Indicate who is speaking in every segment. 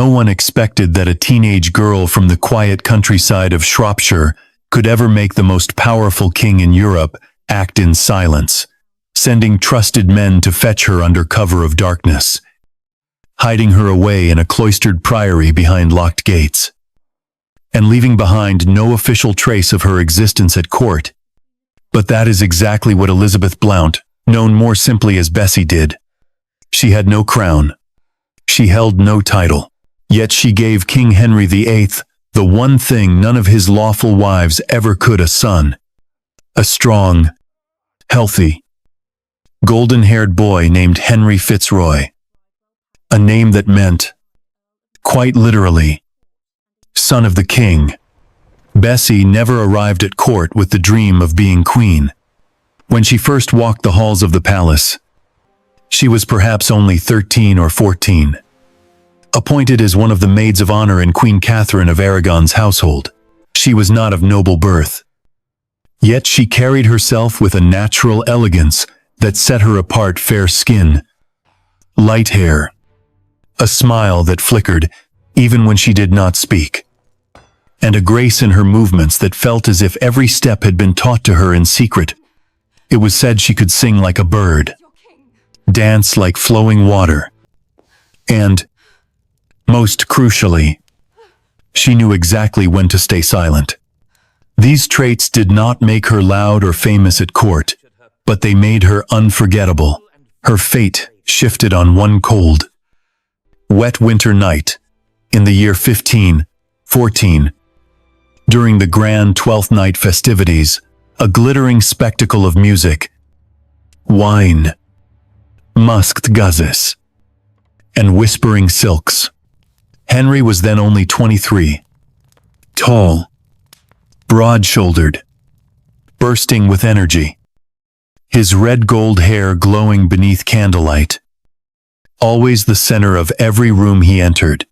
Speaker 1: no one expected that a teenage girl from the quiet countryside of Shropshire could ever make the most powerful king in Europe act in silence, sending trusted men to fetch her under cover of darkness, hiding her away in a cloistered priory behind locked gates, and leaving behind no official trace of her existence at court. But that is exactly what Elizabeth Blount, known more simply as Bessie, did. She had no crown. She held no title. Yet she gave King Henry VIII the one thing none of his lawful wives ever could: a son. A strong, healthy, golden-haired boy named Henry Fitzroy. A name that meant, quite literally, son of the king. Bessie never arrived at court with the dream of being queen. When she first walked the halls of the palace, she was perhaps only 13 or 14. Appointed as one of the maids of honor in Queen Catherine of Aragon's household, she was not of noble birth. Yet she carried herself with a natural elegance that set her apart: fair skin, light hair, a smile that flickered even when she did not speak, and a grace in her movements that felt as if every step had been taught to her in secret. It was said she could sing like a bird, dance like flowing water, and, most crucially, she knew exactly when to stay silent. These traits did not make her loud or famous at court, but they made her unforgettable. Her fate shifted on one cold, wet winter night in the year 1514. During the grand Twelfth Night festivities, a glittering spectacle of music, wine, musked gauzes, and whispering silks. Henry was then only 23, tall, broad-shouldered, bursting with energy, his red-gold hair glowing beneath candlelight, always the center of every room he entered.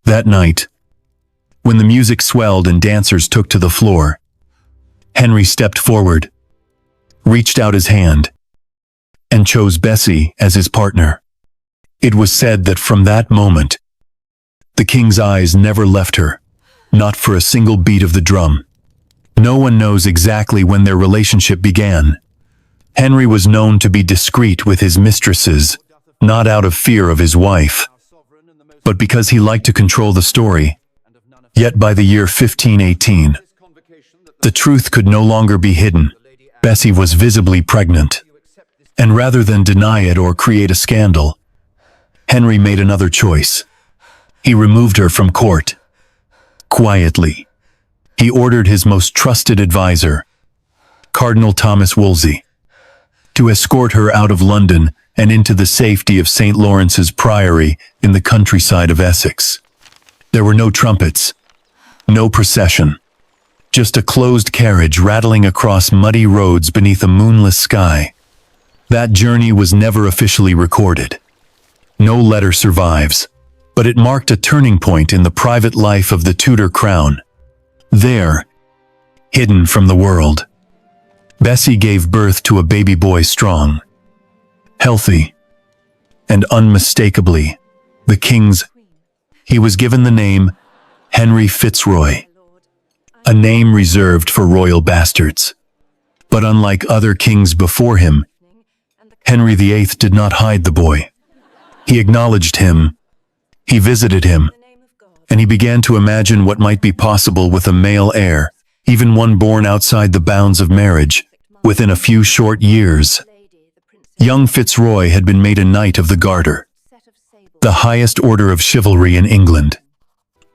Speaker 1: That night, when the music swelled and dancers took to the floor, Henry stepped forward, reached out his hand, and chose Bessie as his partner. It was said that from that moment, the king's eyes never left her, not for a single beat of the drum. No one knows exactly when their relationship began. Henry was known to be discreet with his mistresses, not out of fear of his wife, but because he liked to control the story. Yet by the year 1518, the truth could no longer be hidden. Bessie was visibly pregnant, and rather than deny it or create a scandal, Henry made another choice. He removed her from court. Quietly, he ordered his most trusted advisor, Cardinal Thomas Wolsey, to escort her out of London and into the safety of St. Lawrence's Priory in the countryside of Essex. There were no trumpets, no procession, just a closed carriage rattling across muddy roads beneath a moonless sky. That journey was never officially recorded. No letter survives, but it marked a turning point in the private life of the Tudor crown. There, hidden from the world, Bessie gave birth to a baby boy, strong, healthy, and unmistakably the king's. He was given the name Henry Fitzroy, a name reserved for royal bastards. But unlike other kings before him, Henry VIII did not hide the boy. He acknowledged him. He visited him, and he began to imagine what might be possible with a male heir, even one born outside the bounds of marriage. Within a few short years, young Fitzroy had been made a Knight of the Garter, the highest order of chivalry in England.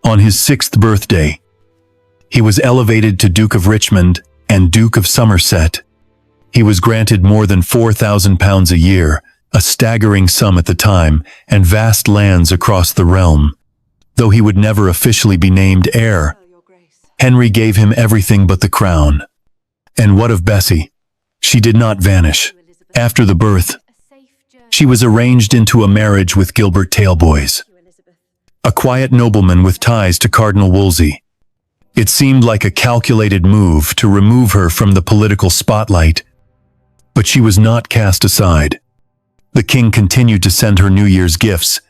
Speaker 1: On his 6th birthday, he was elevated to Duke of Richmond and Duke of Somerset. He was granted more than £4,000 a year, a staggering sum at the time, and vast lands across the realm. Though he would never officially be named heir, Henry gave him everything but the crown. And what of Bessie? She did not vanish. After the birth, she was arranged into a marriage with Gilbert Talboys, a quiet nobleman with ties to Cardinal Wolsey. It seemed like a calculated move to remove her from the political spotlight, but she was not cast aside. The king continued to send her New Year's gifts,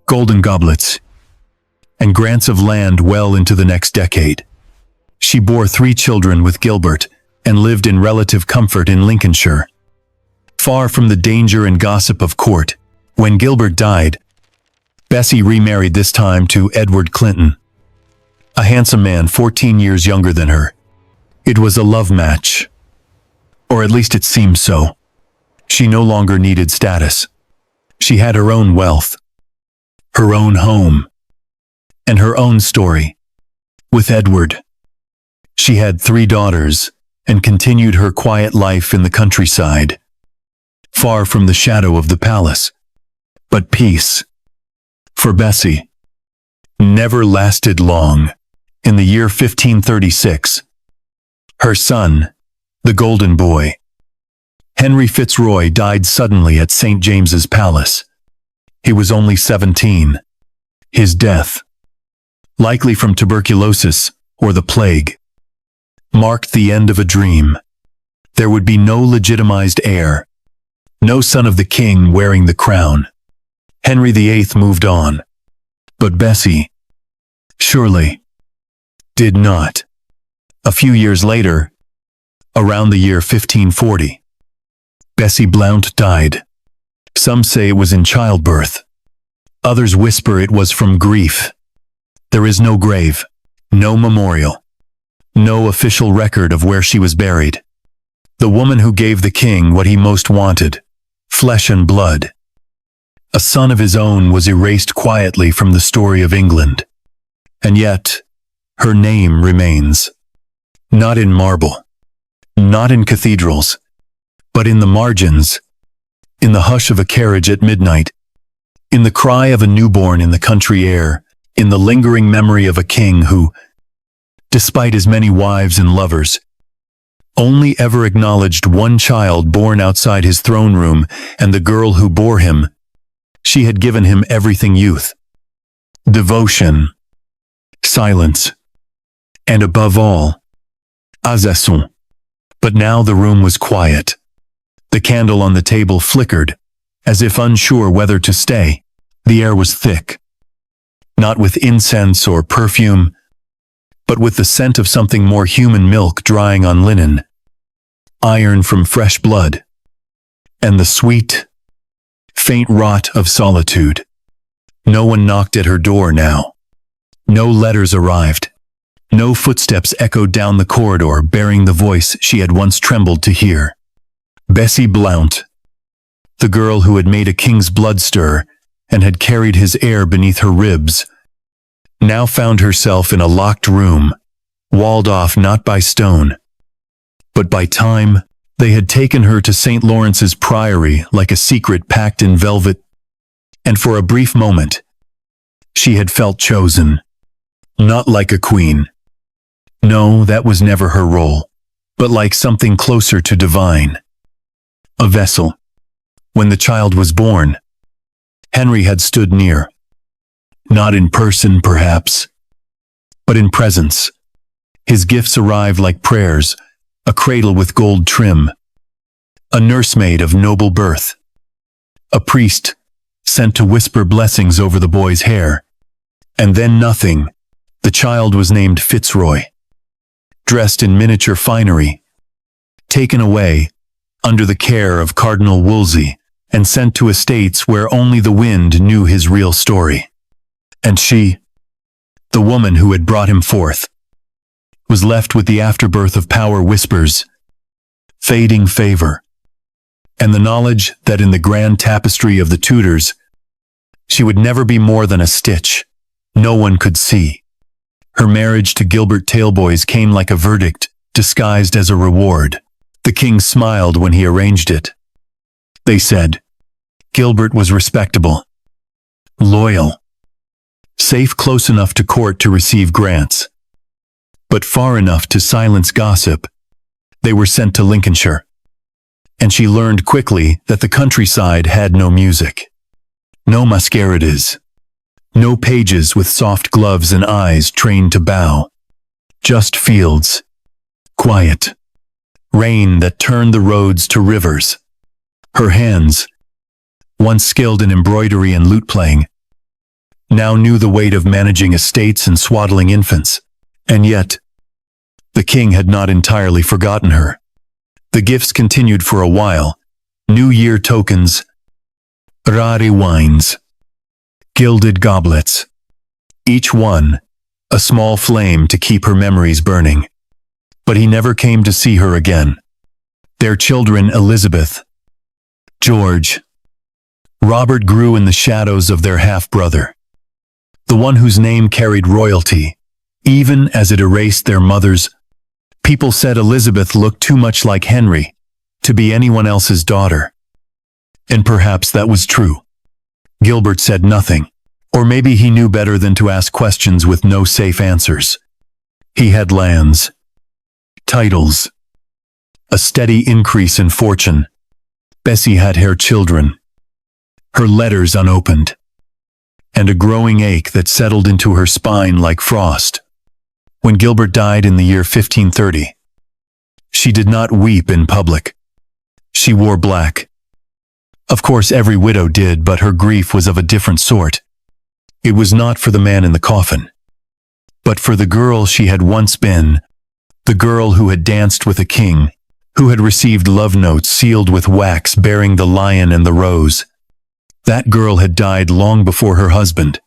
Speaker 1: golden goblets, and grants of land well into the next decade. She bore 3 children with Gilbert and lived in relative comfort in Lincolnshire. Far from the danger and gossip of court, when Gilbert died, Bessie remarried, this time to Edward Clinton, a handsome man 14 years younger than her. It was a love match, or at least it seemed so. She no longer needed status. She had her own wealth, her own home, and her own story. With Edward, she had 3 daughters and continued her quiet life in the countryside, far from the shadow of the palace. But peace, for Bessie, never lasted long. In the year 1536, her son, the Golden Boy, Henry Fitzroy, died suddenly at St. James's Palace. He was only 17. His death, likely from tuberculosis or the plague, marked the end of a dream. There would be no legitimized heir, no son of the king wearing the crown. Henry VIII moved on, but Bessie, surely, did not. A few years later, around the year 1540, Bessie Blount died. Some say it was in childbirth. Others whisper it was from grief. There is no grave, no memorial, no official record of where she was buried. The woman who gave the king what he most wanted, flesh and blood, a son of his own, was erased quietly from the story of England. And yet, her name remains. Not in marble, not in cathedrals, but in the margins, in the hush of a carriage at midnight, in the cry of a newborn in the country air, in the lingering memory of a king who, despite his many wives and lovers, only ever acknowledged one child born outside his throne room, and the girl who bore him. She had given him everything: youth, devotion, silence, and above all, aisance. But now the room was quiet. The candle on the table flickered, as if unsure whether to stay. The air was thick, not with incense or perfume, but with the scent of something more human: milk drying on linen, iron from fresh blood, and the sweet, faint rot of solitude. No one knocked at her door now. No letters arrived. No footsteps echoed down the corridor bearing the voice she had once trembled to hear. Bessie Blount, the girl who had made a king's blood stir and had carried his heir beneath her ribs, now found herself in a locked room, walled off not by stone, but by time. They had taken her to St. Lawrence's Priory like a secret packed in velvet, and for a brief moment, she had felt chosen. Not like a queen. No, that was never her role, but like something closer to divine. A vessel. When the child was born, Henry had stood near. Not in person, perhaps, but in presence. His gifts arrived like prayers, a cradle with gold trim, a nursemaid of noble birth, a priest sent to whisper blessings over the boy's hair, and then nothing. The child was named Fitzroy, dressed in miniature finery, taken away under the care of Cardinal Wolsey, and sent to estates where only the wind knew his real story. And she, the woman who had brought him forth, was left with the afterbirth of power whispers, fading favor, and the knowledge that in the grand tapestry of the Tudors, she would never be more than a stitch no one could see. Her marriage to Gilbert Talboys came like a verdict, disguised as a reward. The king smiled when he arranged it. They said, Gilbert was respectable, loyal, safe close enough to court to receive grants, but far enough to silence gossip. They were sent to Lincolnshire, and she learned quickly that the countryside had no music, no masquerades, no pages with soft gloves and eyes trained to bow. Just fields, quiet, rain that turned the roads to rivers. Her hands, once skilled in embroidery and lute playing, now knew the weight of managing estates and swaddling infants. And yet, the king had not entirely forgotten her. The gifts continued for a while. New Year tokens, rare wines, gilded goblets. Each one, a small flame to keep her memories burning. But he never came to see her again. Their children, Elizabeth, George, Robert, grew in the shadows of their half-brother, the one whose name carried royalty, even as it erased their mother's. People said Elizabeth looked too much like Henry to be anyone else's daughter. And perhaps that was true. Gilbert said nothing, or maybe he knew better than to ask questions with no safe answers. He had lands, titles, a steady increase in fortune. Bessie had her children, her letters unopened, and a growing ache that settled into her spine like frost. When Gilbert died in the year 1530, she did not weep in public. She wore black. Of course, every widow did, but her grief was of a different sort. It was not for the man in the coffin, but for the girl she had once been, the girl who had danced with a king, who had received love notes sealed with wax bearing the lion and the rose. That girl had died long before her husband.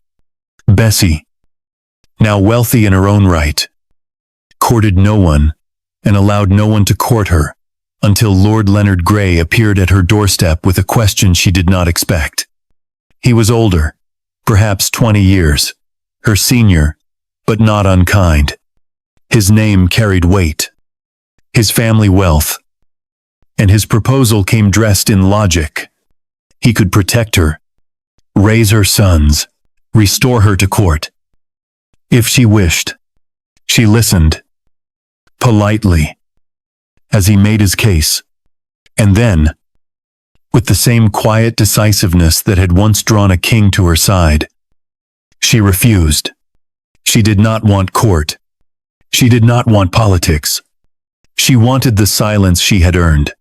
Speaker 1: Bessie, now wealthy in her own right, courted no one and allowed no one to court her, until Lord Leonard Grey appeared at her doorstep with a question she did not expect. He was older, perhaps 20 years, her senior, but not unkind. His name carried weight, his family wealth, and his proposal came dressed in logic. He could protect her, raise her sons, restore her to court. If she wished, she listened, politely, as he made his case. And then, with the same quiet decisiveness that had once drawn a king to her side, she refused. She did not want court. She did not want politics. She wanted the silence she had earned.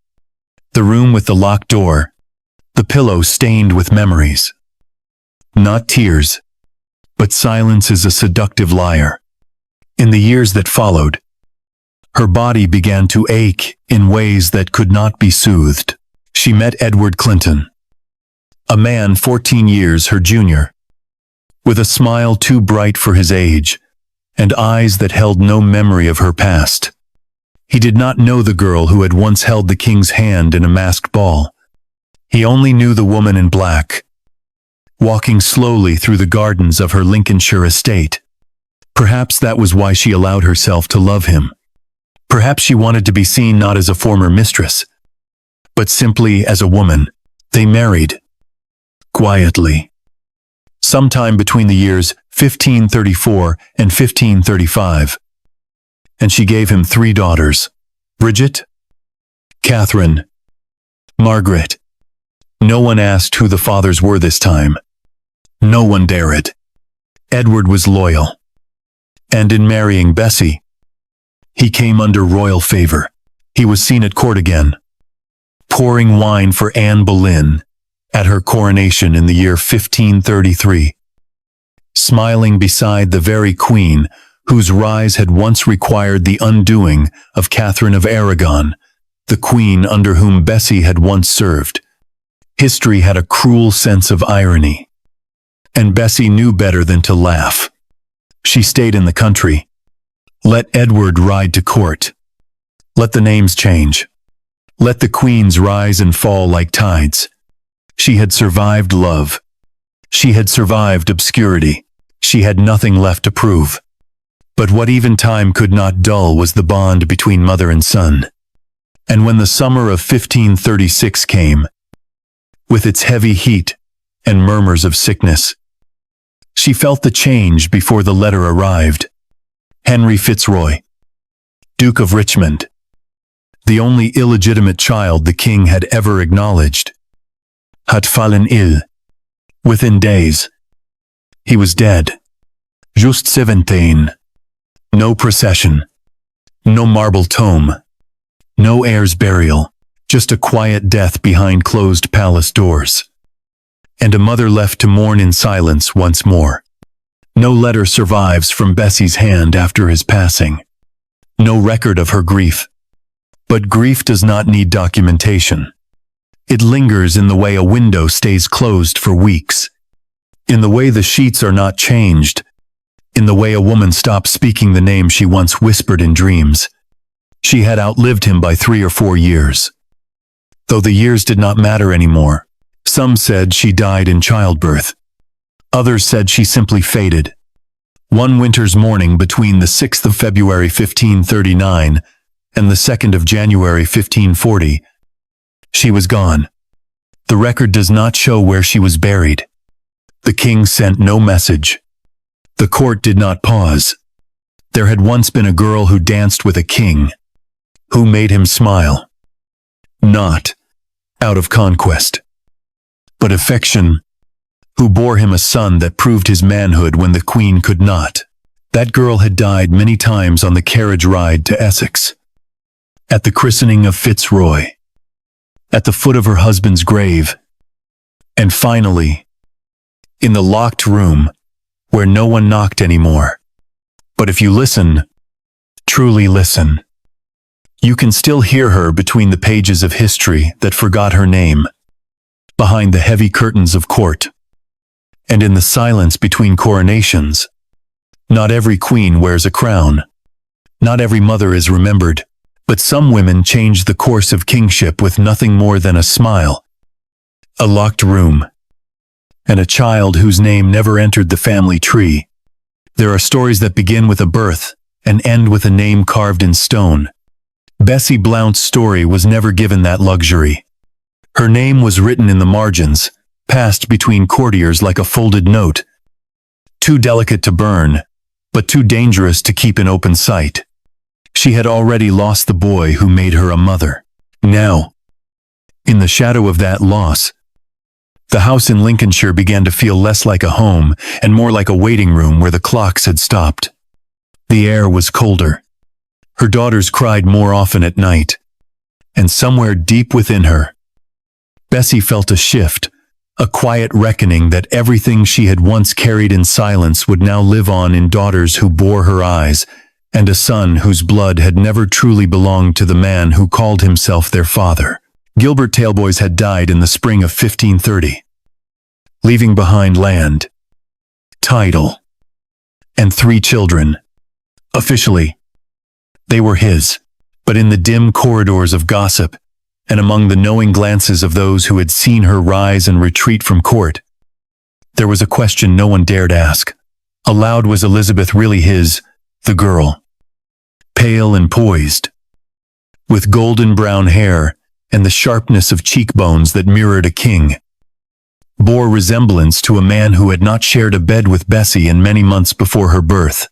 Speaker 1: The room with the locked door, the pillow stained with memories. Not tears, but silence is a seductive liar. In the years that followed, her body began to ache in ways that could not be soothed. She met Edward Clinton, a man 14 years her junior, with a smile too bright for his age, and eyes that held no memory of her past. He did not know the girl who had once held the king's hand in a masked ball. He only knew the woman in black, walking slowly through the gardens of her Lincolnshire estate. Perhaps that was why she allowed herself to love him. Perhaps she wanted to be seen not as a former mistress, but simply as a woman. They married, quietly, sometime between the years 1534 and 1535. And she gave him 3 daughters, Bridget, Catherine, Margaret. No one asked who the fathers were this time. No one dared. Edward was loyal. And in marrying Bessie, he came under royal favor. He was seen at court again, pouring wine for Anne Boleyn at her coronation in the year 1533, smiling beside the very queen whose rise had once required the undoing of Catherine of Aragon, the queen under whom Bessie had once served. History had a cruel sense of irony, and Bessie knew better than to laugh. She stayed in the country. Let Edward ride to court. Let the names change. Let the queens rise and fall like tides. She had survived love. She had survived obscurity. She had nothing left to prove. But what even time could not dull was the bond between mother and son. And when the summer of 1536 came, with its heavy heat and murmurs of sickness, she felt the change before the letter arrived. Henry Fitzroy, Duke of Richmond, the only illegitimate child the king had ever acknowledged, had fallen ill. Within days, he was dead. Just 17. No procession. No marble tomb. No heir's burial. Just a quiet death behind closed palace doors. And a mother left to mourn in silence once more. No letter survives from Bessie's hand after his passing. No record of her grief. But grief does not need documentation. It lingers in the way a window stays closed for weeks, in the way the sheets are not changed, in the way a woman stops speaking the name she once whispered in dreams. She had outlived him by 3 or 4 years. Though the years did not matter anymore. Some said she died in childbirth. Others said she simply faded. One winter's morning between the 6th of February 1539 and the 2nd of January 1540, she was gone. The record does not show where she was buried. The king sent no message. The court did not pause. There had once been a girl who danced with a king, who made him smile. Not out of conquest, but affection, who bore him a son that proved his manhood when the queen could not. That girl had died many times on the carriage ride to Essex, at the christening of Fitzroy, at the foot of her husband's grave, and finally, in the locked room where no one knocked anymore. But if you listen, truly listen, you can still hear her between the pages of history that forgot her name, behind the heavy curtains of court, and in the silence between coronations. Not every queen wears a crown. Not every mother is remembered, but some women change the course of kingship with nothing more than a smile, a locked room, and a child whose name never entered the family tree. There are stories that begin with a birth and end with a name carved in stone. Bessie Blount's story was never given that luxury. Her name was written in the margins, passed between courtiers like a folded note. Too delicate to burn, but too dangerous to keep in open sight. She had already lost the boy who made her a mother. Now, in the shadow of that loss, the house in Lincolnshire began to feel less like a home and more like a waiting room where the clocks had stopped. The air was colder. Her daughters cried more often at night. And somewhere deep within her, Bessie felt a shift, a quiet reckoning that everything she had once carried in silence would now live on in daughters who bore her eyes, and a son whose blood had never truly belonged to the man who called himself their father. Gilbert Talboys had died in the spring of 1530, leaving behind land, title, and 3 children. Officially, they were his, but in the dim corridors of gossip, and among the knowing glances of those who had seen her rise and retreat from court, there was a question no one dared ask. Aloud, was Elizabeth really his, the girl? Pale and poised, with golden brown hair and the sharpness of cheekbones that mirrored a king, bore resemblance to a man who had not shared a bed with Bessie in many months before her birth.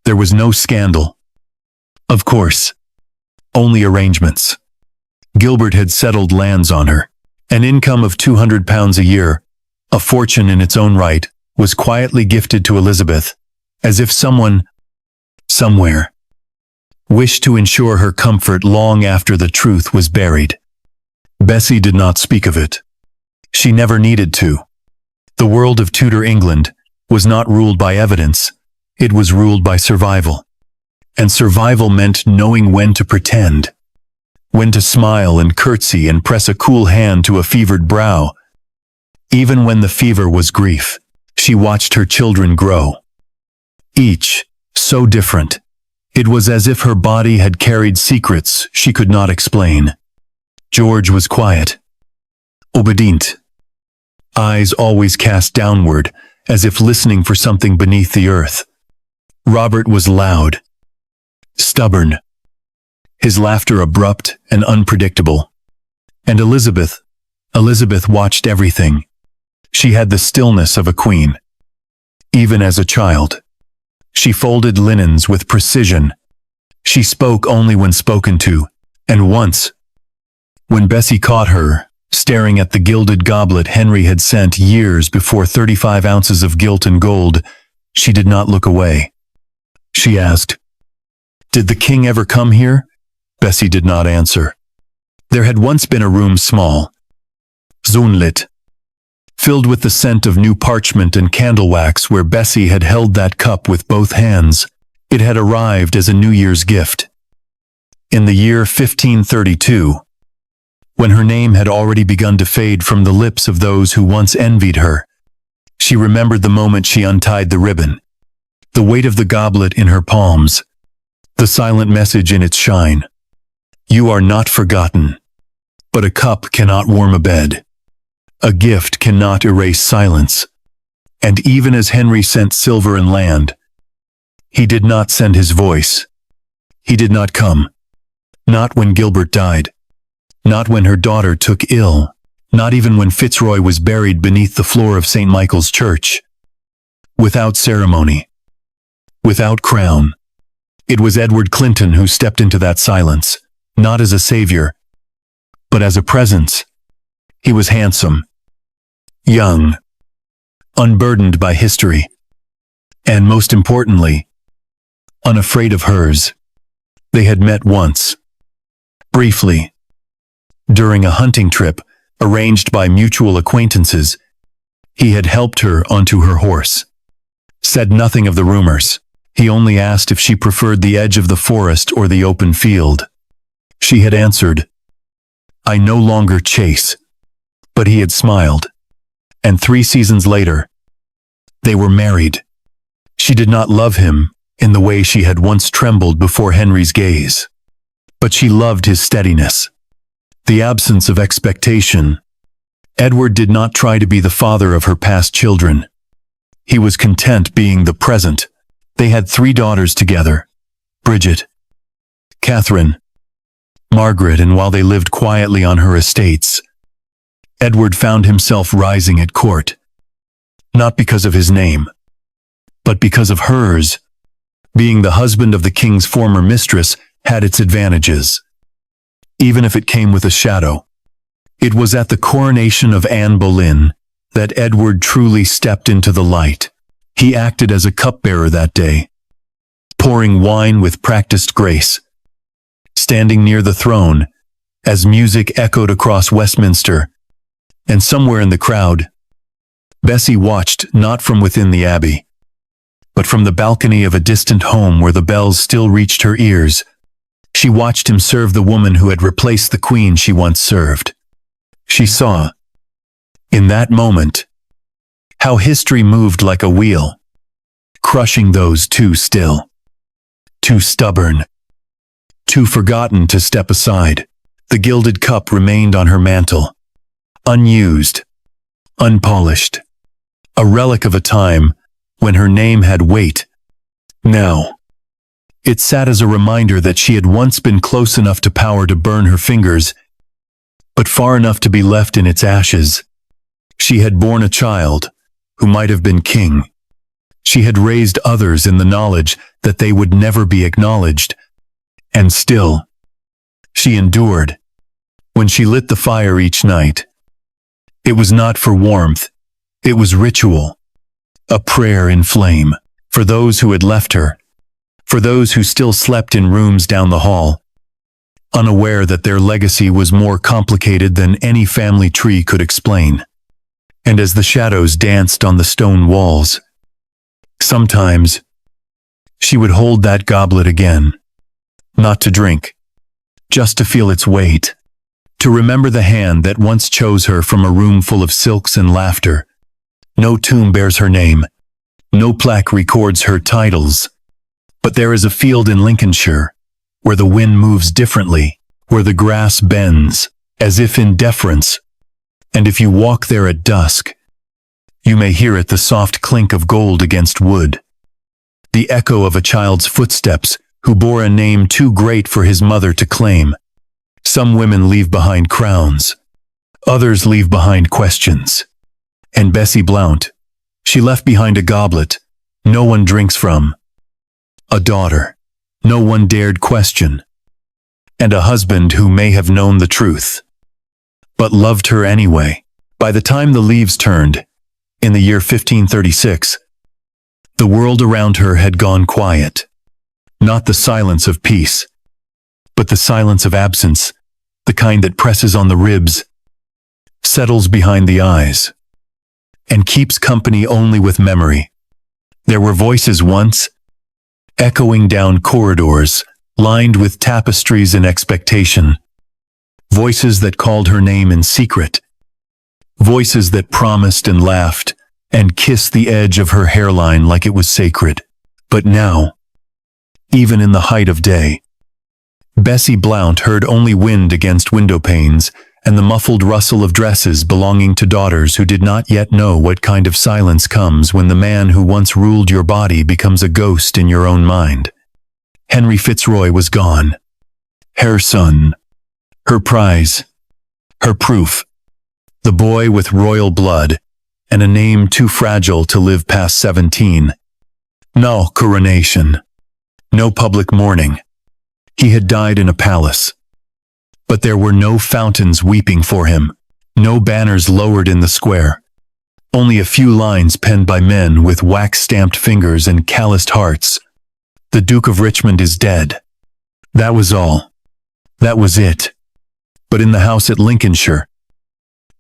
Speaker 1: There was no scandal. Of course, only arrangements. Gilbert had settled lands on her. An income of £200 a year, a fortune in its own right, was quietly gifted to Elizabeth, as if someone, somewhere, wished to ensure her comfort long after the truth was buried. Bessie did not speak of it. She never needed to. The world of Tudor England was not ruled by evidence, it was ruled by survival. And survival meant knowing when to pretend, when to smile and curtsy and press a cool hand to a fevered brow. Even when the fever was grief, she watched her children grow. Each so different. It was as if her body had carried secrets she could not explain. George was quiet, obedient, eyes always cast downward, as if listening for something beneath the earth. Robert was loud, stubborn, his laughter abrupt and unpredictable. And Elizabeth watched everything. She had the stillness of a queen. Even as a child, she folded linens with precision. She spoke only when spoken to, and once, when Bessie caught her, staring at the gilded goblet Henry had sent years before 35 ounces of gilt and gold, she did not look away. She asked, "Did the king ever come here?" Bessie did not answer. There had once been a room small, moonlit, filled with the scent of new parchment and candle wax where Bessie had held that cup with both hands. It had arrived as a New Year's gift. In the year 1532, when her name had already begun to fade from the lips of those who once envied her, she remembered the moment she untied the ribbon, the weight of the goblet in her palms, the silent message in its shine. You are not forgotten, but a cup cannot warm a bed. A gift cannot erase silence. And even as Henry sent silver and land, he did not send his voice. He did not come. Not when Gilbert died. Not when her daughter took ill. Not even when Fitzroy was buried beneath the floor of St. Michael's Church. Without ceremony. Without crown. It was Edward Clinton who stepped into that silence, not as a savior, but as a presence. He was handsome, young, unburdened by history, and most importantly, unafraid of hers. They had met once, briefly, during a hunting trip arranged by mutual acquaintances. He had helped her onto her horse, said nothing of the rumors. He only asked if she preferred the edge of the forest or the open field. She had answered, I no longer chase. But he had smiled. And 3 seasons later, they were married. She did not love him in the way she had once trembled before Henry's gaze. But she loved his steadiness, the absence of expectation. Edward did not try to be the father of her past children. He was content being the present. They had 3 daughters together, Bridget, Catherine, Margaret, and while they lived quietly on her estates, Edward found himself rising at court, not because of his name, but because of hers. Being the husband of the king's former mistress had its advantages, even if it came with a shadow. It was at the coronation of Anne Boleyn that Edward truly stepped into the light. He acted as a cupbearer that day, pouring wine with practiced grace. Standing near the throne, as music echoed across Westminster, and somewhere in the crowd, Bessie watched not from within the abbey, but from the balcony of a distant home where the bells still reached her ears. She watched him serve the woman who had replaced the queen she once served. She saw, in that moment, how history moved like a wheel, crushing those too still, too stubborn, too forgotten to step aside. The gilded cup remained on her mantle, unused, unpolished, a relic of a time when her name had weight. Now, it sat as a reminder that she had once been close enough to power to burn her fingers, but far enough to be left in its ashes. She had borne a child who might have been king. She had raised others in the knowledge that they would never be acknowledged. And still, she endured. When she lit the fire each night, it was not for warmth, it was ritual, a prayer in flame, for those who had left her, for those who still slept in rooms down the hall, unaware that their legacy was more complicated than any family tree could explain. And as the shadows danced on the stone walls, sometimes she would hold that goblet again, not to drink, just to feel its weight, to remember the hand that once chose her from a room full of silks and laughter. No tomb bears her name, no plaque records her titles, but there is a field in Lincolnshire where the wind moves differently, where the grass bends, as if in deference, and if you walk there at dusk, you may hear it, the soft clink of gold against wood, the echo of a child's footsteps who bore a name too great for his mother to claim. Some women leave behind crowns, others leave behind questions. And Bessie Blount, she left behind a goblet no one drinks from, a daughter no one dared question, and a husband who may have known the truth, but loved her anyway. By the time the leaves turned, in the year 1536, the world around her had gone quiet. Not the silence of peace, but the silence of absence, the kind that presses on the ribs, settles behind the eyes, and keeps company only with memory. There were voices once, echoing down corridors, lined with tapestries and expectation. Voices that called her name in secret. Voices that promised and laughed, and kissed the edge of her hairline like it was sacred. But now, even in the height of day, Bessie Blount heard only wind against window panes and the muffled rustle of dresses belonging to daughters who did not yet know what kind of silence comes when the man who once ruled your body becomes a ghost in your own mind. Henry Fitzroy was gone. Her son. Her prize. Her proof. The boy with royal blood and a name too fragile to live past 17. No coronation. No public mourning. He had died in a palace. But there were no fountains weeping for him, no banners lowered in the square. Only a few lines penned by men with wax-stamped fingers and calloused hearts. The Duke of Richmond is dead. That was all. That was it. But in the house at Lincolnshire,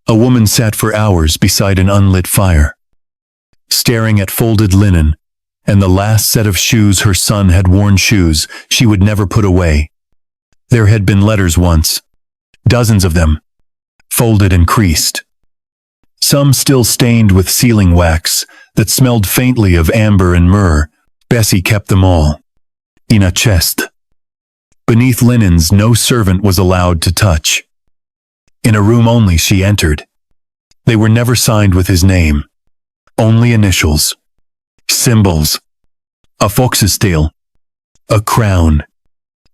Speaker 1: a woman sat for hours beside an unlit fire, staring at folded linen and the last set of shoes her son had worn, shoes she would never put away. There had been letters once, dozens of them, folded and creased. Some still stained with sealing wax that smelled faintly of amber and myrrh. Bessie kept them all, in a chest. Beneath linens no servant was allowed to touch. In a room only she entered. They were never signed with his name. Only initials. Symbols. A fox's tail. A crown.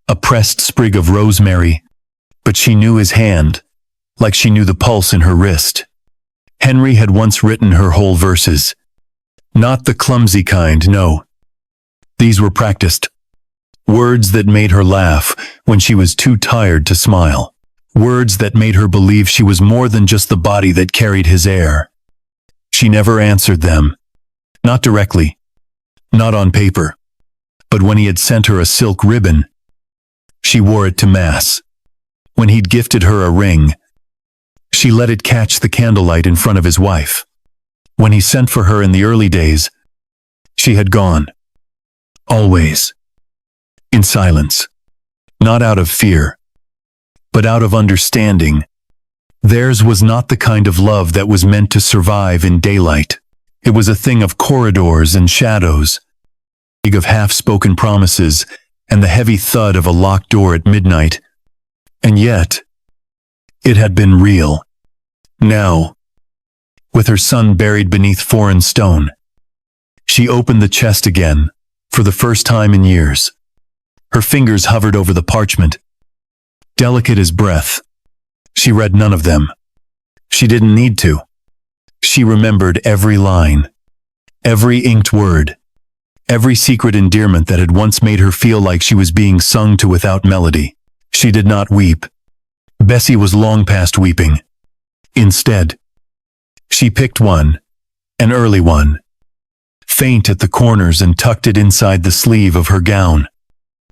Speaker 1: A pressed sprig of rosemary. But she knew his hand, like she knew the pulse in her wrist. Henry had once written her whole verses. Not the clumsy kind, no. These were practiced. Words that made her laugh when she was too tired to smile. Words that made her believe she was more than just the body that carried his heir. She never answered them. Not directly. Not on paper. But when he had sent her a silk ribbon, she wore it to mass. When he'd gifted her a ring, she let it catch the candlelight in front of his wife. When he sent for her in the early days, she had gone. Always. In silence. Not out of fear, but out of understanding. Theirs was not the kind of love that was meant to survive in daylight. It was a thing of corridors and shadows, of half-spoken promises, and the heavy thud of a locked door at midnight. And yet, it had been real. Now, with her son buried beneath foreign stone, she opened the chest again, for the first time in years. Her fingers hovered over the parchment, delicate as breath. She read none of them. She didn't need to. She remembered every line, every inked word, every secret endearment that had once made her feel like she was being sung to without melody. She did not weep. Bessie was long past weeping. Instead, she picked one, an early one, faint at the corners, and tucked it inside the sleeve of her gown.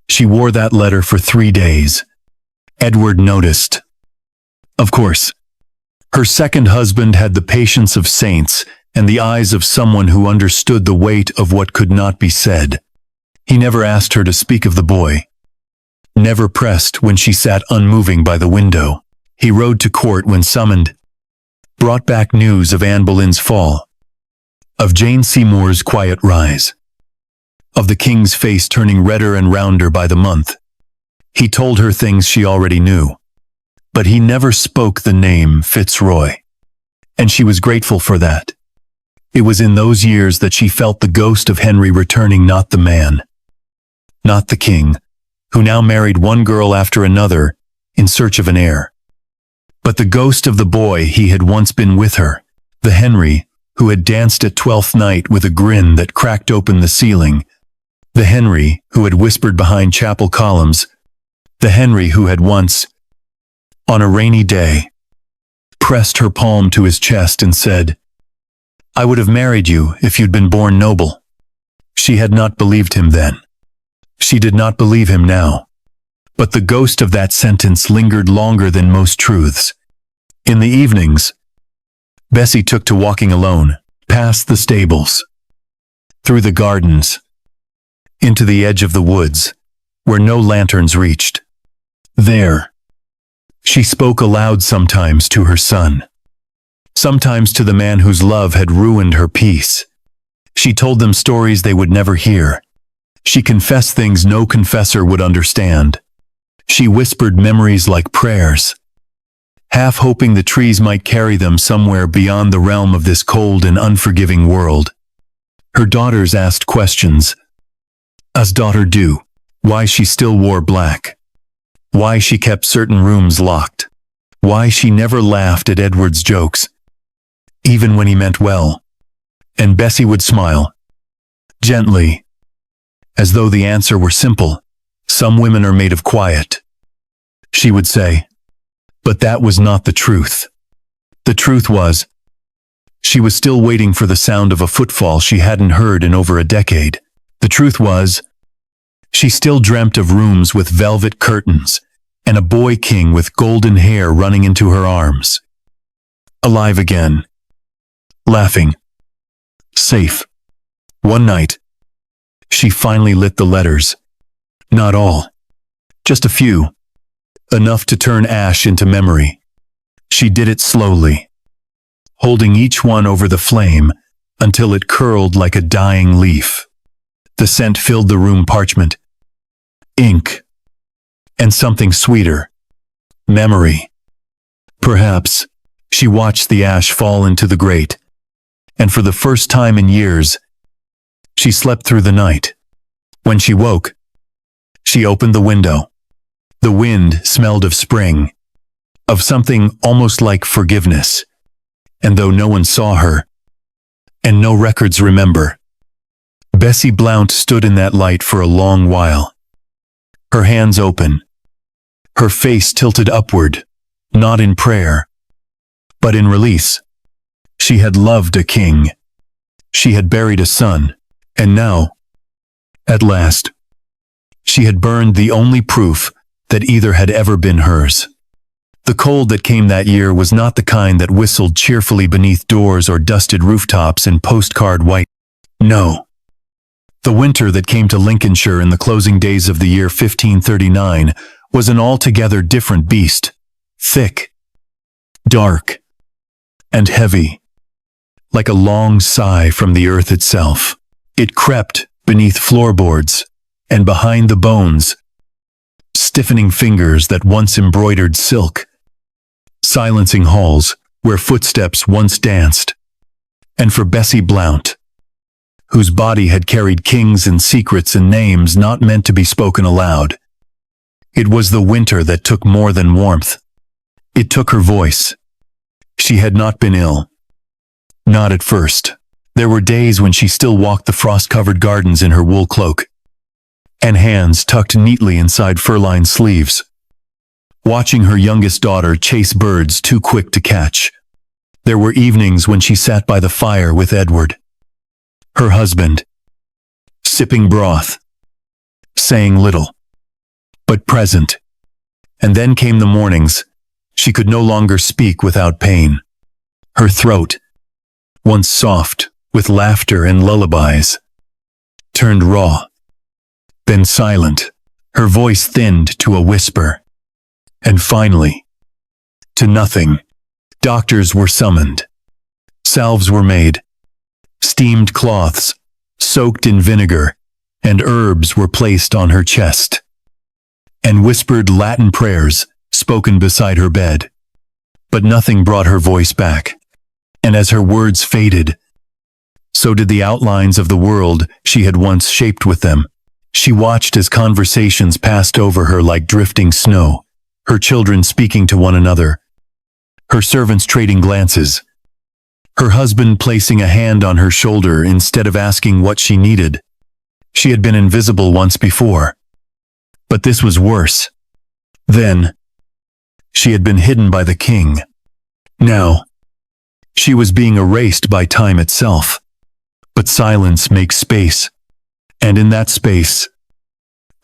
Speaker 1: She wore that letter for 3 days. Edward noticed. Of course, her second husband had the patience of saints and the eyes of someone who understood the weight of what could not be said. He never asked her to speak of the boy. Never pressed when she sat unmoving by the window. He rode to court when summoned. Brought back news of Anne Boleyn's fall. Of Jane Seymour's quiet rise. Of the king's face turning redder and rounder by the month. He told her things she already knew. But he never spoke the name Fitzroy. And she was grateful for that. It was in those years that she felt the ghost of Henry returning, not the man. Not the king, who now married one girl after another in search of an heir. But the ghost of the boy he had once been with her, the Henry who had danced at 12th night with a grin that cracked open the ceiling, the Henry who had whispered behind chapel columns, the Henry who had once, on a rainy day, pressed her palm to his chest and said, "I would have married you if you'd been born noble." She had not believed him then. She did not believe him now. But the ghost of that sentence lingered longer than most truths. In the evenings, Bessie took to walking alone. Past the stables, through the gardens, into the edge of the woods, where no lanterns reached. There, she spoke aloud sometimes to her son, sometimes to the man whose love had ruined her peace. She told them stories they would never hear. She confessed things no confessor would understand. She whispered memories like prayers, half hoping the trees might carry them somewhere beyond the realm of this cold and unforgiving world. Her daughters asked questions, as daughter do. Why she still wore black. Why she kept certain rooms locked. Why she never laughed at Edward's jokes, even when he meant well. And Bessie would smile, gently, as though the answer were simple. Some women are made of quiet, she would say. But that was not the truth. The truth was, she was still waiting for the sound of a footfall she hadn't heard in over a decade. The truth was, she still dreamt of rooms with velvet curtains and a boy king with golden hair running into her arms. Alive again. Laughing. Safe. One night, she finally lit the letters. Not all. Just a few. Enough to turn ash into memory. She did it slowly, holding each one over the flame until it curled like a dying leaf. The scent filled the room. Parchment, ink, and something sweeter. Memory. Perhaps. She watched the ash fall into the grate, and for the first time in years, she slept through the night. When she woke, she opened the window. The wind smelled of spring, of something almost like forgiveness. And though no one saw her, and no records remember, Bessie Blount stood in that light for a long while. Her hands open, her face tilted upward, not in prayer, but in release. She had loved a king. She had buried a son, and now, at last, she had burned the only proof that either had ever been hers. The cold that came that year was not the kind that whistled cheerfully beneath doors or dusted rooftops in postcard white. No. The winter that came to Lincolnshire in the closing days of the year 1539 was an altogether different beast. Thick, dark, and heavy, like a long sigh from the earth itself. It crept beneath floorboards and behind the bones, stiffening fingers that once embroidered silk, silencing halls where footsteps once danced. And for Bessie Blount, whose body had carried kings and secrets and names not meant to be spoken aloud, it was the winter that took more than warmth. It took her voice. She had not been ill. Not at first. There were days when she still walked the frost-covered gardens in her wool cloak, and hands tucked neatly inside fur-lined sleeves, watching her youngest daughter chase birds too quick to catch. There were evenings when she sat by the fire with Edward, her husband, sipping broth, saying little, but present. And then came the mornings. She could no longer speak without pain. Her throat, once soft with laughter and lullabies, turned raw, then silent. Her voice thinned to a whisper, and finally, to nothing. Doctors were summoned. Salves were made. Steamed cloths, soaked in vinegar, and herbs were placed on her chest, and whispered Latin prayers spoken beside her bed. But nothing brought her voice back, and as her words faded, so did the outlines of the world she had once shaped with them. She watched as conversations passed over her like drifting snow, her children speaking to one another, her servants trading glances, her husband placing a hand on her shoulder instead of asking what she needed. She had been invisible once before, but this was worse. Then, she had been hidden by the king. Now, she was being erased by time itself. But silence makes space, and in that space,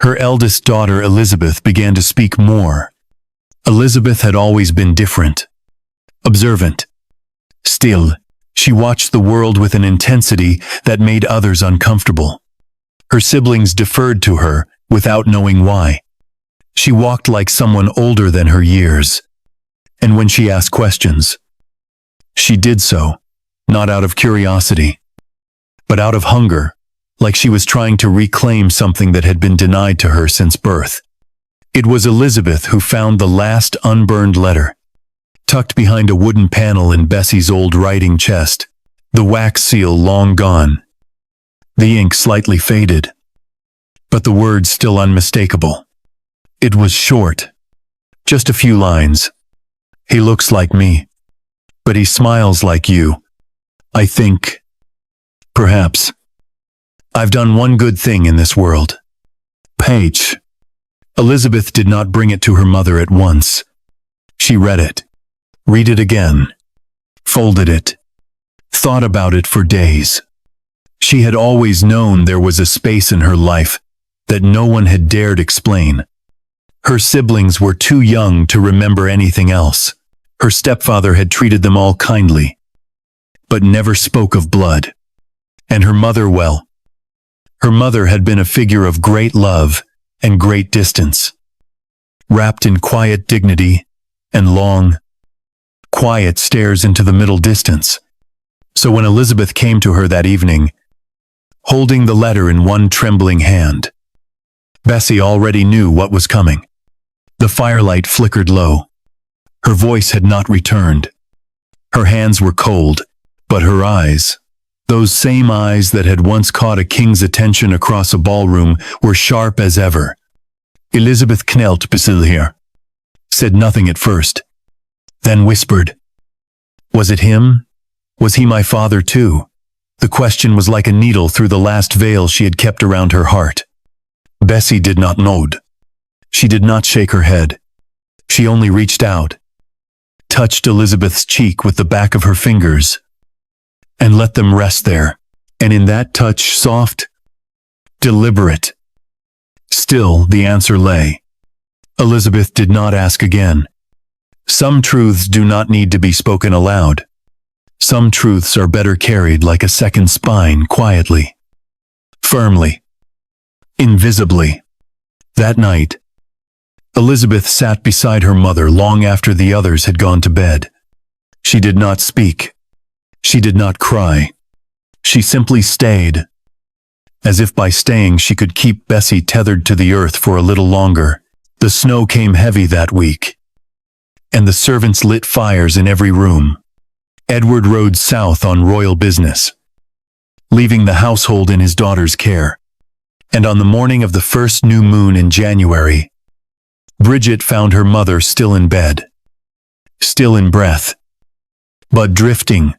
Speaker 1: her eldest daughter Elizabeth began to speak more. Elizabeth had always been different, observant, still. She watched the world with an intensity that made others uncomfortable. Her siblings deferred to her without knowing why. She walked like someone older than her years. And when she asked questions, she did so, not out of curiosity, but out of hunger, like she was trying to reclaim something that had been denied to her since birth. It was Elizabeth who found the last unburned letter, tucked behind a wooden panel in Bessie's old writing chest, the wax seal long gone, the ink slightly faded, but the words still unmistakable. It was short, just a few lines. He looks like me, but he smiles like you. I think, perhaps, I've done one good thing in this world. Paige. Elizabeth did not bring it to her mother at once. She read it, read it again, folded it, thought about it for days. She had always known there was a space in her life that no one had dared explain. Her siblings were too young to remember anything else. Her stepfather had treated them all kindly, but never spoke of blood. And her mother, well, her mother had been a figure of great love and great distance, wrapped in quiet dignity and long, quiet stares into the middle distance. So when Elizabeth came to her that evening, holding the letter in one trembling hand, Bessie already knew what was coming. The firelight flickered low. Her voice had not returned. Her hands were cold, but her eyes, those same eyes that had once caught a king's attention across a ballroom, were sharp as ever. Elizabeth knelt beside her, said nothing at first, then whispered, "Was it him? Was he my father too?" The question was like a needle through the last veil she had kept around her heart. Bessie did not nod. She did not shake her head. She only reached out, touched Elizabeth's cheek with the back of her fingers, and let them rest there. And in that touch, soft, deliberate, still the answer lay. Elizabeth did not ask again. Some truths do not need to be spoken aloud. Some truths are better carried like a second spine, quietly, firmly, invisibly. That night, Elizabeth sat beside her mother long after the others had gone to bed. She did not speak. She did not cry. She simply stayed, as if by staying she could keep Bessie tethered to the earth for a little longer. The snow came heavy that week, and the servants lit fires in every room. Edward rode south on royal business, leaving the household in his daughter's care. And on the morning of the first new moon in January, Bridget found her mother still in bed, still in breath, but drifting.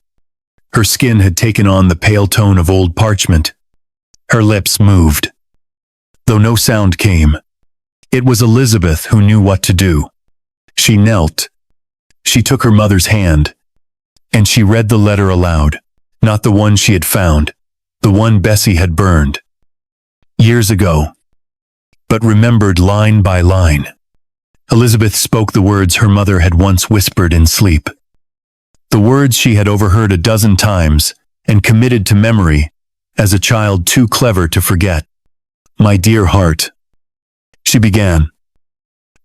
Speaker 1: Her skin had taken on the pale tone of old parchment. Her lips moved, though no sound came. It was Elizabeth who knew what to do. She knelt. She took her mother's hand, and she read the letter aloud. Not the one she had found, the one Bessie had burned years ago, but remembered line by line. Elizabeth spoke the words her mother had once whispered in sleep. The words she had overheard a dozen times and committed to memory as a child too clever to forget. "My dear heart," she began,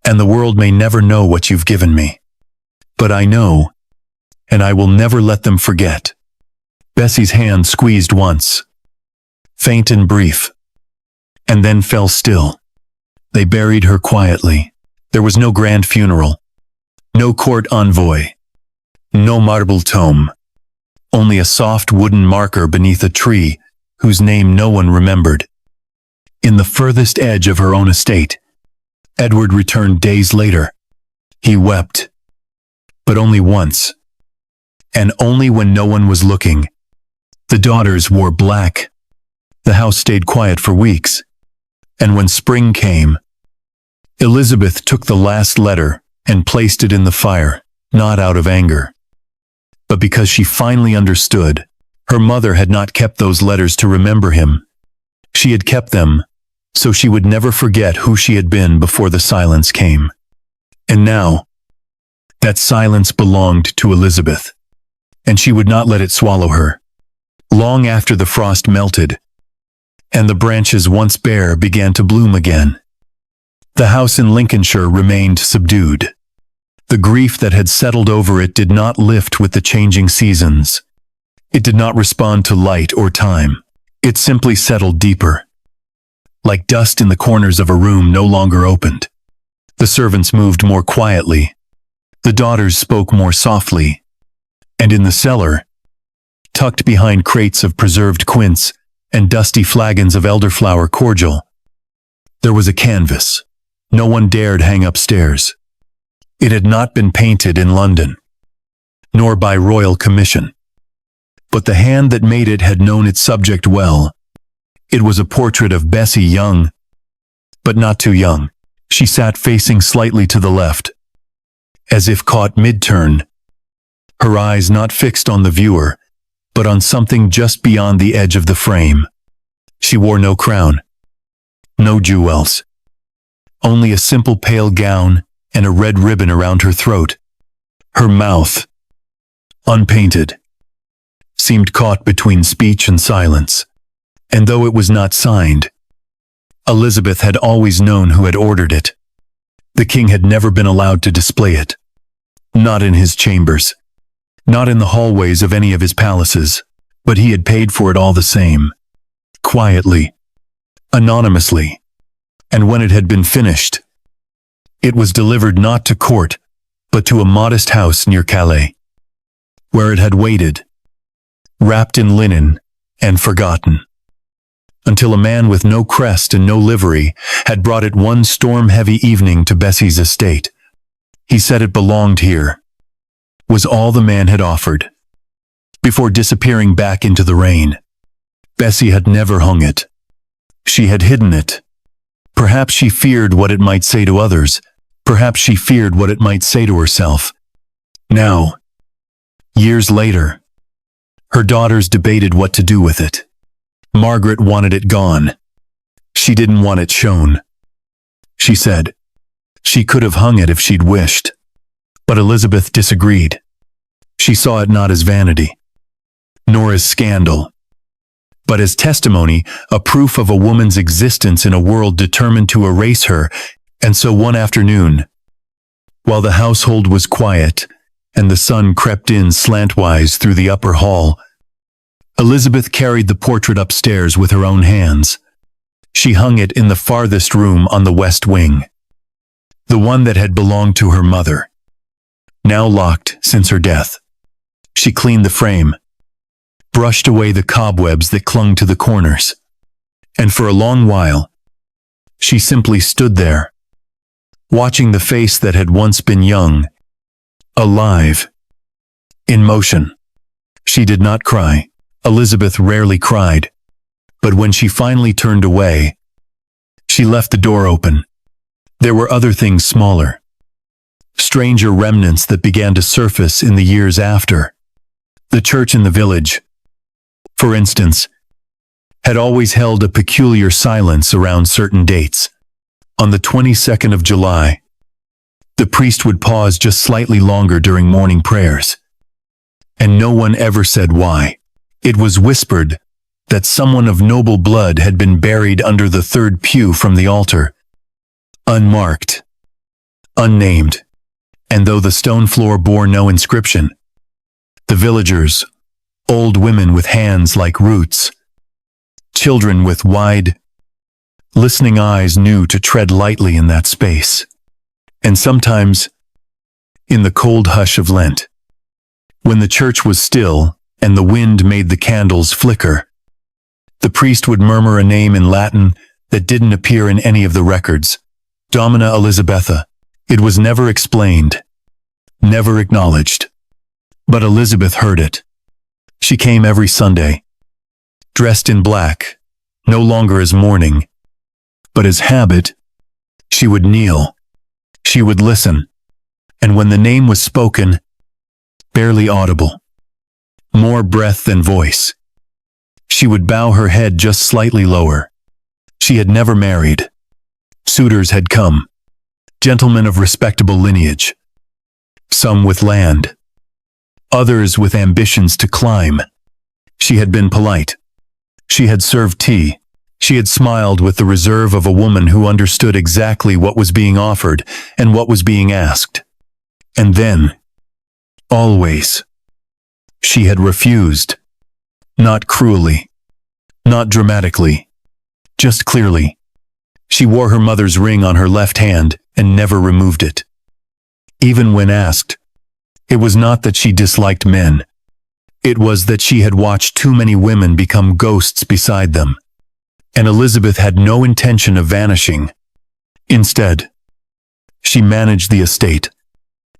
Speaker 1: "and the world may never know what you've given me. But I know, and I will never let them forget." Bessie's hand squeezed once, faint and brief, and then fell still. They buried her quietly. There was no grand funeral, no court envoy, no marble tomb, only a soft wooden marker beneath a tree whose name no one remembered. In the furthest edge of her own estate, Edward returned days later. He wept, but only once, and only when no one was looking. The daughters wore black. The house stayed quiet for weeks, and when spring came, Elizabeth took the last letter and placed it in the fire, not out of anger, but because she finally understood. Her mother had not kept those letters to remember him. She had kept them so she would never forget who she had been before the silence came. And now, that silence belonged to Elizabeth. and she would not let it swallow her. Long after the frost melted, and the branches once bare began to bloom again, the house in Lincolnshire remained subdued. The grief that had settled over it did not lift with the changing seasons. It did not respond to light or time. It simply settled deeper, like dust in the corners of a room no longer opened. The servants moved more quietly. The daughters spoke more softly. And in the cellar, tucked behind crates of preserved quince and dusty flagons of elderflower cordial, there was a canvas no one dared hang upstairs. It had not been painted in London, nor by royal commission. But the hand that made it had known its subject well. It was a portrait of Bessie, young, but not too young. She sat facing slightly to the left, as if caught mid-turn, her eyes not fixed on the viewer, but on something just beyond the edge of the frame. She wore no crown, no jewels, only a simple pale gown and a red ribbon around her throat. Her mouth, unpainted, seemed caught between speech and silence. And though it was not signed, Elizabeth had always known who had ordered it. The king had never been allowed to display it. Not in his chambers, not in the hallways of any of his palaces, but he had paid for it all the same. Quietly, anonymously. And when it had been finished, it was delivered not to court, but to a modest house near Calais, where it had waited, wrapped in linen and forgotten, until a man with no crest and no livery had brought it one storm-heavy evening to Bessie's estate. He said it belonged here, was all the man had offered, before disappearing back into the rain. Bessie had never hung it. She had hidden it. Perhaps she feared what it might say to others. Perhaps she feared what it might say to herself. Now, years later, her daughters debated what to do with it. Margaret wanted it gone. She didn't want it shown. She said she could have hung it if she'd wished. But Elizabeth disagreed. She saw it not as vanity, nor as scandal, but as testimony, a proof of a woman's existence in a world determined to erase her. And so one afternoon, while the household was quiet and the sun crept in slantwise through the upper hall, Elizabeth carried the portrait upstairs with her own hands. She hung it in the farthest room on the west wing, the one that had belonged to her mother, now locked since her death. She cleaned the frame, brushed away the cobwebs that clung to the corners, and for a long while, she simply stood there, watching the face that had once been young, alive, in motion. She did not cry. Elizabeth rarely cried, but when she finally turned away, she left the door open. There were other things smaller, stranger remnants that began to surface in the years after. The church in the village, for instance, had always held a peculiar silence around certain dates. On the 22nd of July, the priest would pause just slightly longer during morning prayers, and no one ever said why. It was whispered that someone of noble blood had been buried under the third pew from the altar, unmarked, unnamed, and though the stone floor bore no inscription, the villagers, old women with hands like roots, children with wide, listening eyes, knew to tread lightly in that space. And sometimes, in the cold hush of Lent, when the church was still and the wind made the candles flicker, the priest would murmur a name in Latin that didn't appear in any of the records. Domina Elizabetha. It was never explained, never acknowledged. But Elizabeth heard it. She came every Sunday, dressed in black, no longer as mourning, but as habit. She would kneel. She would listen. And when the name was spoken, barely audible, more breath than voice, she would bow her head just slightly lower. She had never married. Suitors had come, gentlemen of respectable lineage, some with land, others with ambitions to climb. She had been polite. She had served tea. She had smiled with the reserve of a woman who understood exactly what was being offered and what was being asked. And then, always, she had refused. Not cruelly. Not dramatically. Just clearly. She wore her mother's ring on her left hand and never removed it. Even when asked, it was not that she disliked men. It was that she had watched too many women become ghosts beside them. And Elizabeth had no intention of vanishing. Instead, she managed the estate.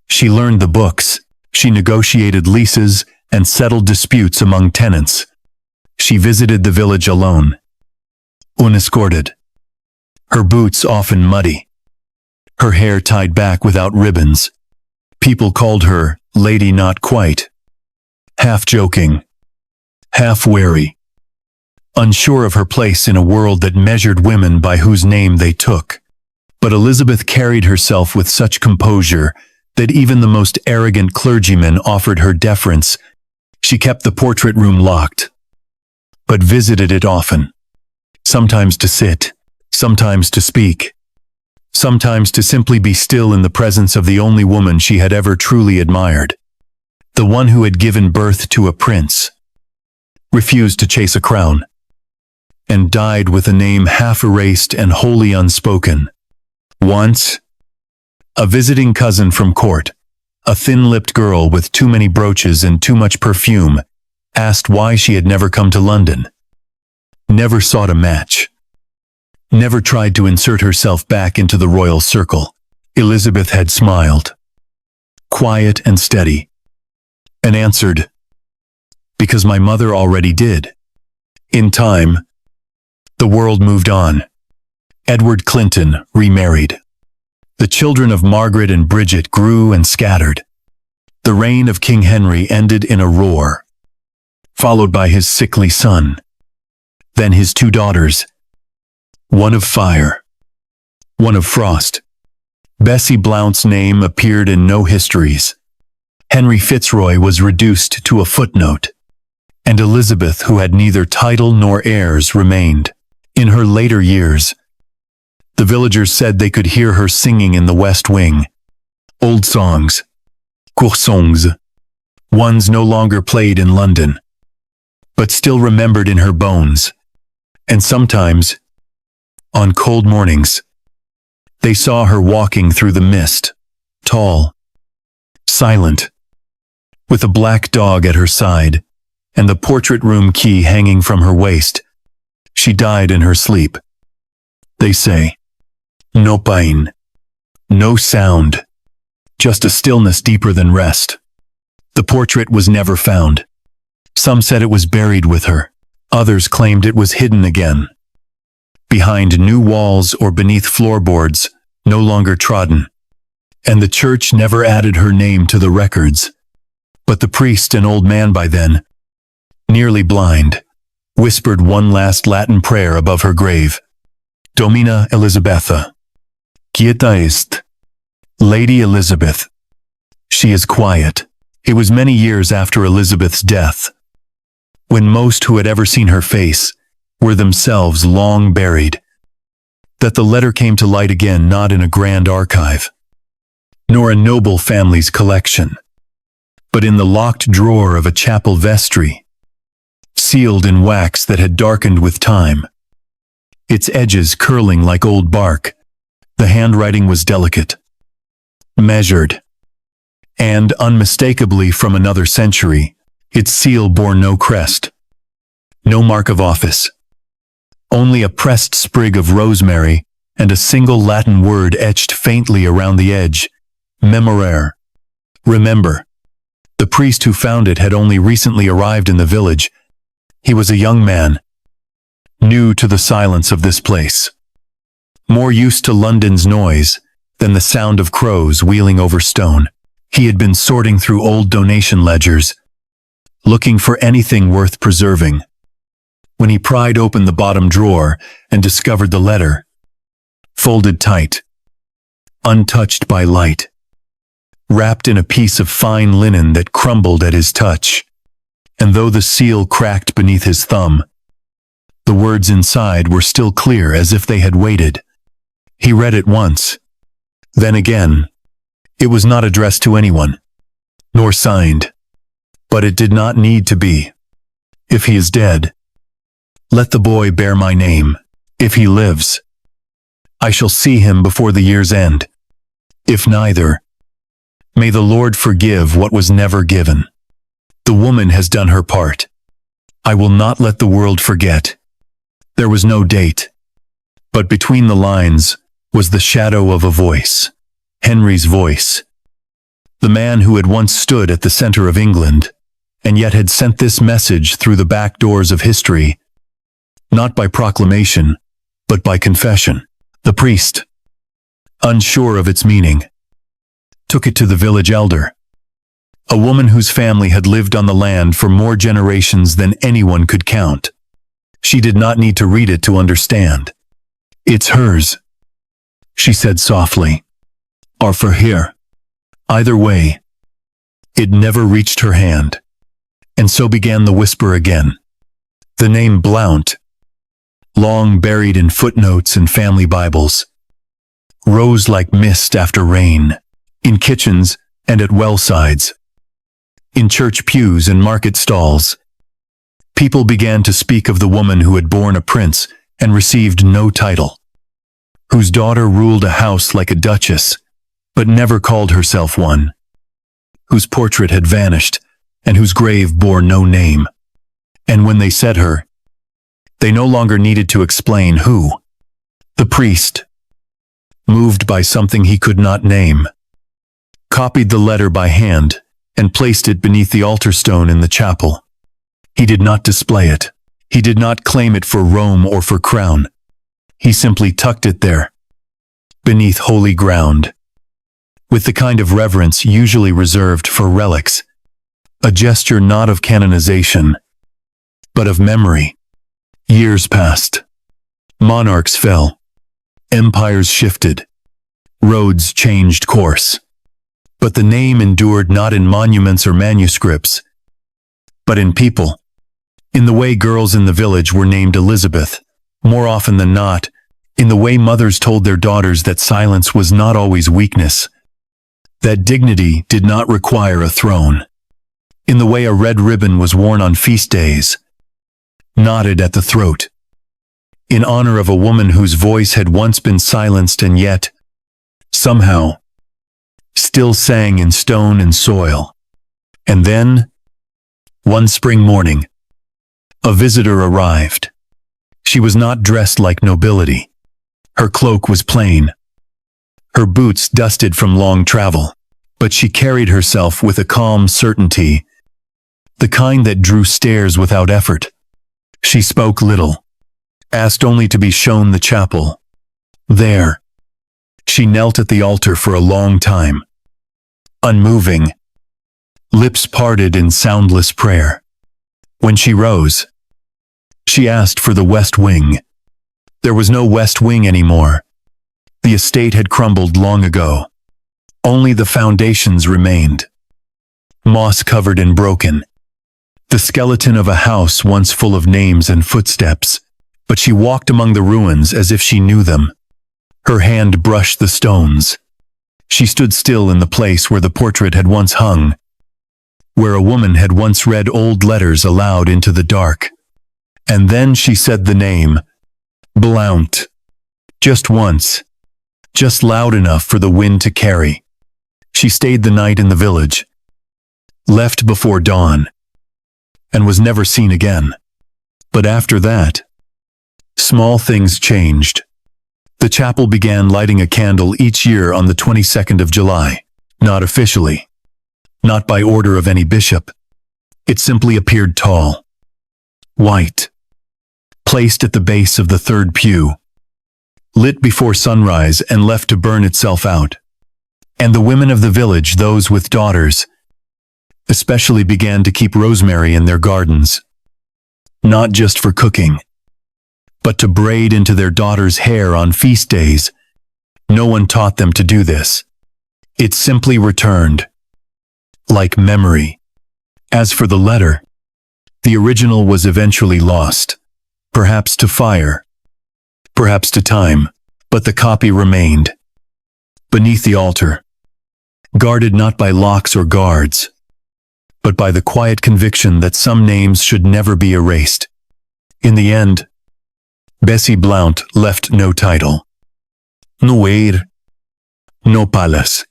Speaker 1: She learned the books. She negotiated leases and settled disputes among tenants. She visited the village alone, unescorted. Her boots often muddy. Her hair tied back without ribbons. People called her Lady Not Quite. Half joking, half wary. Unsure of her place in a world that measured women by whose name they took. But Elizabeth carried herself with such composure that even the most arrogant clergymen offered her deference. She kept the portrait room locked, but visited it often. Sometimes to sit, sometimes to speak, sometimes to simply be still in the presence of the only woman she had ever truly admired. The one who had given birth to a prince, refused to chase a crown, and died with a name half erased and wholly unspoken. Once, a visiting cousin from court, a thin-lipped girl with too many brooches and too much perfume, asked why she had never come to London. Never sought a match. Never tried to insert herself back into the royal circle. Elizabeth had smiled, quiet and steady, and answered, "Because my mother already did." In time, the world moved on. Edward Clinton remarried. The children of Margaret and Bridget grew and scattered. The reign of King Henry ended in a roar, followed by his sickly son. Then his two daughters, one of fire, one of frost. Bessie Blount's name appeared in no histories. Henry Fitzroy was reduced to a footnote, and Elizabeth, who had neither title nor heirs, remained. In her later years, the villagers said they could hear her singing in the West Wing. Old songs, courts, ones no longer played in London, but still remembered in her bones. And sometimes, on cold mornings, they saw her walking through the mist, tall, silent, with a black dog at her side, and the portrait room key hanging from her waist. She died in her sleep. They say, no pain, no sound, just a stillness deeper than rest. The portrait was never found. Some said it was buried with her. Others claimed it was hidden again, behind new walls or beneath floorboards no longer trodden. And the church never added her name to the records. But the priest, an old man by then, nearly blind, whispered one last Latin prayer above her grave. Domina Elizabetha, quieta est. Lady Elizabeth. She is quiet. It was many years after Elizabeth's death, when most who had ever seen her face were themselves long buried, that the letter came to light again, not in a grand archive, nor a noble family's collection, but in the locked drawer of a chapel vestry, sealed in wax that had darkened with time, its edges curling like old bark. The handwriting was delicate, measured, and unmistakably from another century. Its seal bore no crest, no mark of office, only a pressed sprig of rosemary and a single Latin word etched faintly around the edge, memorare, remember. The priest who found it had only recently arrived in the village. He was a young man, new to the silence of this place, more used to London's noise than the sound of crows wheeling over stone. He had been sorting through old donation ledgers, looking for anything worth preserving, when he pried open the bottom drawer and discovered the letter, folded tight, untouched by light. wrapped in a piece of fine linen that crumbled at his touch. And though the seal cracked beneath his thumb, the words inside were still clear as if they had waited. He read it once, then again. It was not addressed to anyone, nor signed, but it did not need to be. If he is dead, let the boy bear my name. If he lives, I shall see him before the year's end. If neither, may the Lord forgive what was never given. The woman has done her part. I will not let the world forget. There was no date, but between the lines was the shadow of a voice, Henry's voice. The man who had once stood at the center of England, and yet had sent this message through the back doors of history, not by proclamation, but by confession. The priest, unsure of its meaning, took it to the village elder, a woman whose family had lived on the land for more generations than anyone could count. She did not need to read it to understand. It's hers, she said softly, or for here. Either way, it never reached her hand. And so began the whisper again. The name Blount, long buried in footnotes and family Bibles, rose like mist after rain, in kitchens and at well sides, in church pews and market stalls. People began to speak of the woman who had borne a prince and received no title, whose daughter ruled a house like a duchess, but never called herself one, whose portrait had vanished and whose grave bore no name. And when they said her, they no longer needed to explain who. The priest, moved by something he could not name, copied the letter by hand and placed it beneath the altar stone in the chapel. He did not display it. He did not claim it for Rome or for crown. He simply tucked it there, beneath holy ground, with the kind of reverence usually reserved for relics, a gesture not of canonization, but of memory. Years passed. Monarchs fell. Empires shifted. Roads changed course. But the name endured not in monuments or manuscripts, but in people. In the way girls in the village were named Elizabeth, more often than not, in the way mothers told their daughters that silence was not always weakness, that dignity did not require a throne, in the way a red ribbon was worn on feast days, knotted at the throat, in honor of a woman whose voice had once been silenced and yet, somehow, still sang in stone and soil. And then, one spring morning, a visitor arrived. She was not dressed like nobility. Her cloak was plain, her boots dusted from long travel, but she carried herself with a calm certainty, the kind that drew stares without effort. She spoke little, asked only to be shown the chapel. There, she knelt at the altar for a long time, unmoving, lips parted in soundless prayer. When she rose, she asked for the west wing. There was no west wing anymore. The estate had crumbled long ago. Only the foundations remained, moss-covered and broken, the skeleton of a house once full of names and footsteps. But she walked among the ruins as if she knew them. Her hand brushed the stones. She stood still in the place where the portrait had once hung, where a woman had once read old letters aloud into the dark. And then she said the name, Blount. Just once, just loud enough for the wind to carry. She stayed the night in the village, left before dawn, and was never seen again. But after that, small things changed. The chapel began lighting a candle each year on the 22nd of July, not officially, not by order of any bishop. It simply appeared tall, white, placed at the base of the third pew, lit before sunrise and left to burn itself out. And the women of the village, those with daughters, especially began to keep rosemary in their gardens, not just for cooking, but to braid into their daughters' hair on feast days. No one taught them to do this. It simply returned, like memory. As for the letter, the original was eventually lost, perhaps to fire, perhaps to time, but the copy remained, beneath the altar, guarded not by locks or guards, but by the quiet conviction that some names should never be erased. In the end, Bessie Blount left no title, no heir, no palace,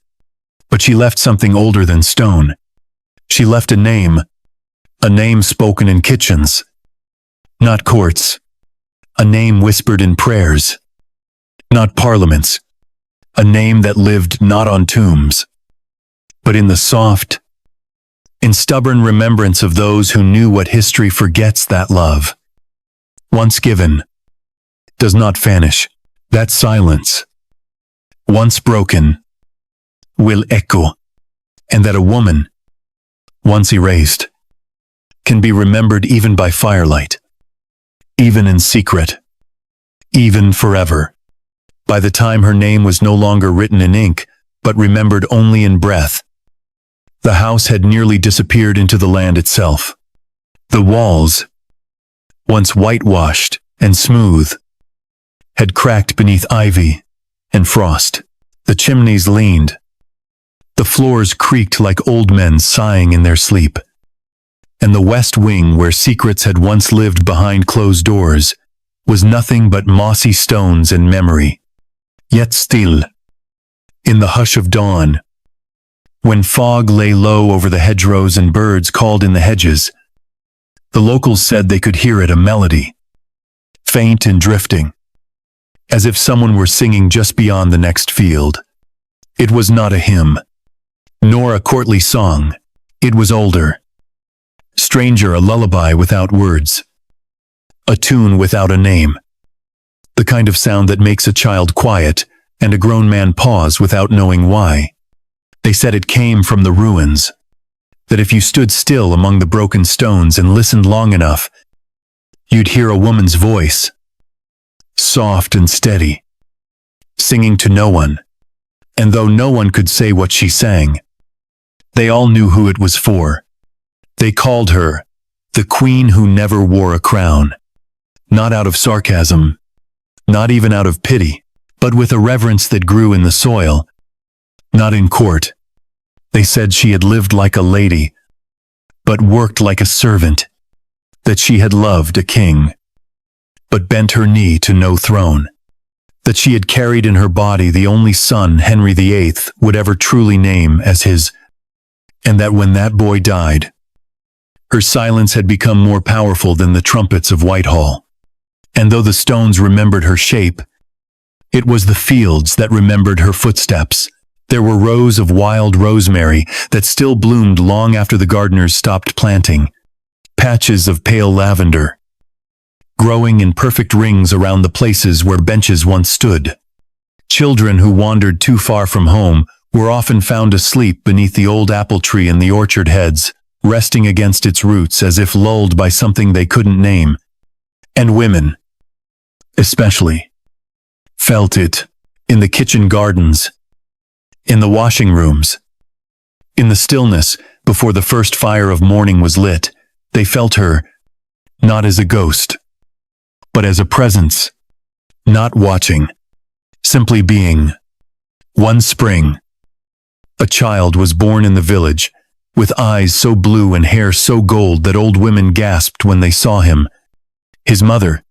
Speaker 1: but she left something older than stone. She left a name spoken in kitchens, not courts, a name whispered in prayers, not parliaments, a name that lived not on tombs, but in the soft, in stubborn remembrance of those who knew what history forgets, that love, once given, does not vanish, that silence, once broken, will echo, and that a woman, once erased, can be remembered even by firelight, even in secret, even forever. By the time her name was no longer written in ink, but remembered only in breath, the house had nearly disappeared into the land itself. The walls, once whitewashed and smooth, had cracked beneath ivy and frost. The chimneys leaned. The floors creaked like old men sighing in their sleep. And the west wing, where secrets had once lived behind closed doors, was nothing but mossy stones and memory. Yet still, in the hush of dawn, when fog lay low over the hedgerows and birds called in the hedges, the locals said they could hear it, a melody, faint and drifting, as if someone were singing just beyond the next field. It was not a hymn, nor a courtly song. It was older, stranger, a lullaby without words, a tune without a name, the kind of sound that makes a child quiet and a grown man pause without knowing why. They said it came from the ruins, that if you stood still among the broken stones and listened long enough, you'd hear a woman's voice, soft and steady, singing to no one. And though no one could say what she sang, they all knew who it was for. They called her the queen who never wore a crown, not out of sarcasm, not even out of pity, but with a reverence that grew in the soil, not in court. They said she had lived like a lady, but worked like a servant, that she had loved a king, but bent her knee to no throne, that she had carried in her body the only son Henry VIII would ever truly name as his, and that when that boy died, her silence had become more powerful than the trumpets of Whitehall. And though the stones remembered her shape, it was the fields that remembered her footsteps. There were rows of wild rosemary that still bloomed long after the gardeners stopped planting, patches of pale lavender, growing in perfect rings around the places where benches once stood. Children who wandered too far from home were often found asleep beneath the old apple tree in the orchard heads, resting against its roots as if lulled by something they couldn't name. And women, especially, felt it in the kitchen gardens, in the washing rooms, in the stillness before the first fire of morning was lit. They felt her, not as a ghost, but as a presence, not watching, simply being. One spring, a child was born in the village, with eyes so blue and hair so gold that old women gasped when they saw him. His mother,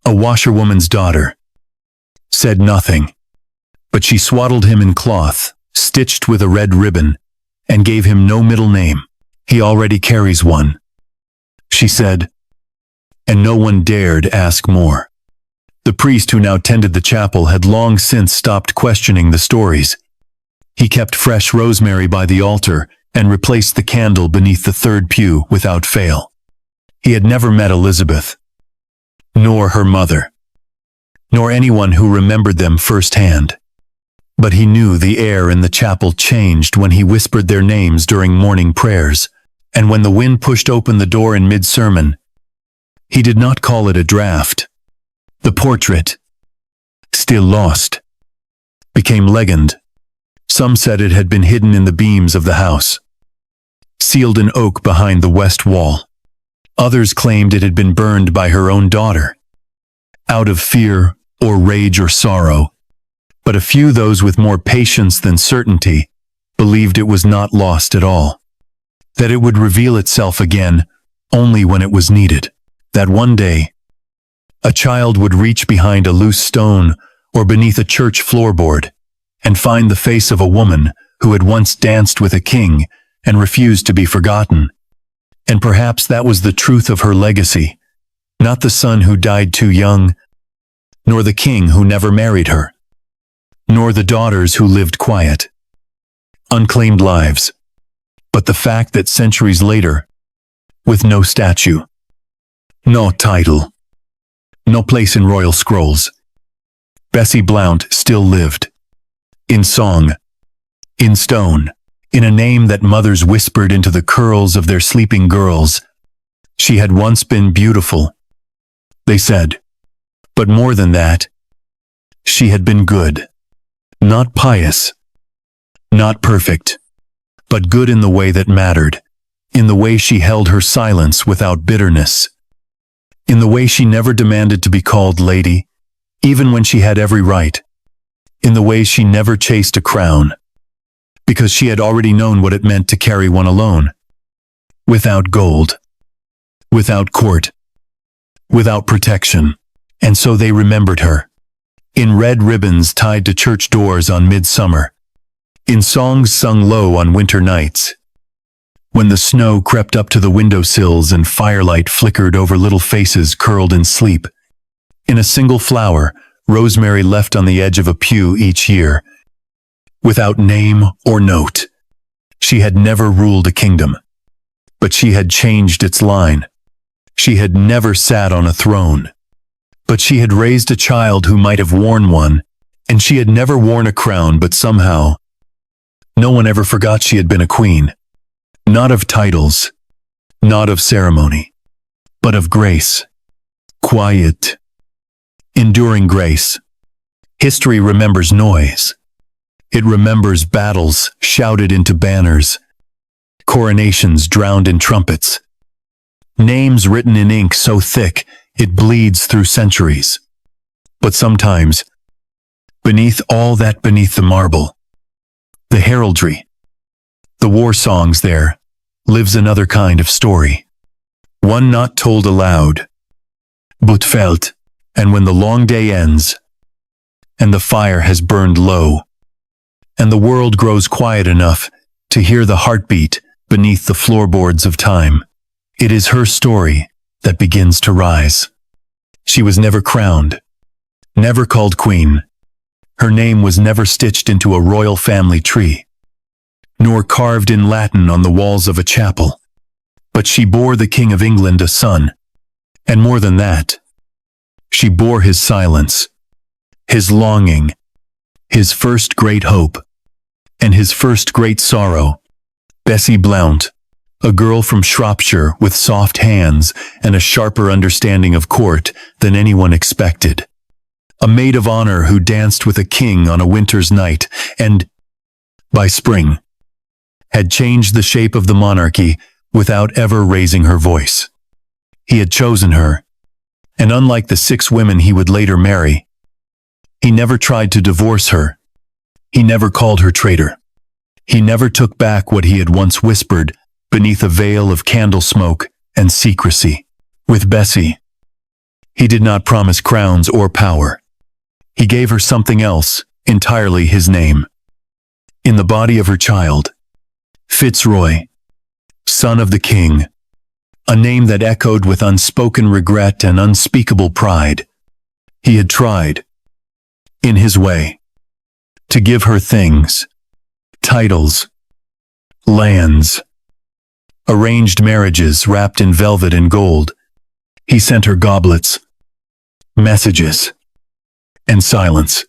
Speaker 1: a washerwoman's daughter, said nothing, but she swaddled him in cloth, stitched with a red ribbon, and gave him no middle name. He already carries one, she said, and no one dared ask more. The priest who now tended the chapel had long since stopped questioning the stories. He kept fresh rosemary by the altar and replaced the candle beneath the third pew without fail. He had never met Elizabeth, nor her mother, nor anyone who remembered them firsthand. But he knew the air in the chapel changed when he whispered their names during morning prayers, and when the wind pushed open the door in mid-sermon. He did not call it a draft. The portrait, still lost, became legend, Some said it had been hidden in the beams of the house, sealed in oak behind the west wall. Others claimed it had been burned by her own daughter, out of fear or rage or sorrow. But a few, those with more patience than certainty, believed it was not lost at all, that it would reveal itself again only when it was needed, that one day a child would reach behind a loose stone or beneath a church floorboard and find the face of a woman who had once danced with a king and refused to be forgotten. And perhaps that was the truth of her legacy, not the son who died too young, nor the king who never married her, nor the daughters who lived quiet, unclaimed lives, but the fact that centuries later, with no statue, no title, no place in royal scrolls, Bessie Blount still lived, in song, in stone, in a name that mothers whispered into the curls of their sleeping girls. She had once been beautiful, they said, but more than that, she had been good, not pious, not perfect, but good in the way that mattered, in the way she held her silence without bitterness, in the way she never demanded to be called lady, even when she had every right, in the way she never chased a crown, because she had already known what it meant to carry one alone, without gold, without court, without protection. And so they remembered her, in red ribbons tied to church doors on midsummer, in songs sung low on winter nights, when the snow crept up to the windowsills and firelight flickered over little faces curled in sleep, in a single flower Rosemary left on the edge of a pew each year, without name or note. She had never ruled a kingdom, but she had changed its line. She had never sat on a throne, but she had raised a child who might have worn one, and she had never worn a crown, but somehow, no one ever forgot she had been a queen, not of titles, not of ceremony, but of grace, quiet, enduring grace. History remembers noise. It remembers battles shouted into banners, coronations drowned in trumpets, names written in ink so thick it bleeds through centuries. But sometimes, beneath all that, beneath the marble, the heraldry, the war songs, there lives another kind of story, one not told aloud, but felt. And when the long day ends, and the fire has burned low, and the world grows quiet enough to hear the heartbeat beneath the floorboards of time, it is her story that begins to rise. She was never crowned, never called queen. Her name was never stitched into a royal family tree, nor carved in Latin on the walls of a chapel. But she bore the King of England a son, and more than that, she bore his silence, his longing, his first great hope, and his first great sorrow. Bessie Blount, a girl from Shropshire with soft hands and a sharper understanding of court than anyone expected. A maid of honor who danced with a king on a winter's night and, by spring, had changed the shape of the monarchy without ever raising her voice. He had chosen her, and unlike the 6 women he would later marry, he never tried to divorce her. He never called her traitor. He never took back what he had once whispered beneath a veil of candle smoke and secrecy. With Bessie, he did not promise crowns or power. He gave her something else, entirely his name. In the body of her child, Fitzroy, son of the king, a name that echoed with unspoken regret and unspeakable pride. He had tried, in his way, to give her things, titles, lands, arranged marriages wrapped in velvet and gold. He sent her goblets, messages, and silence.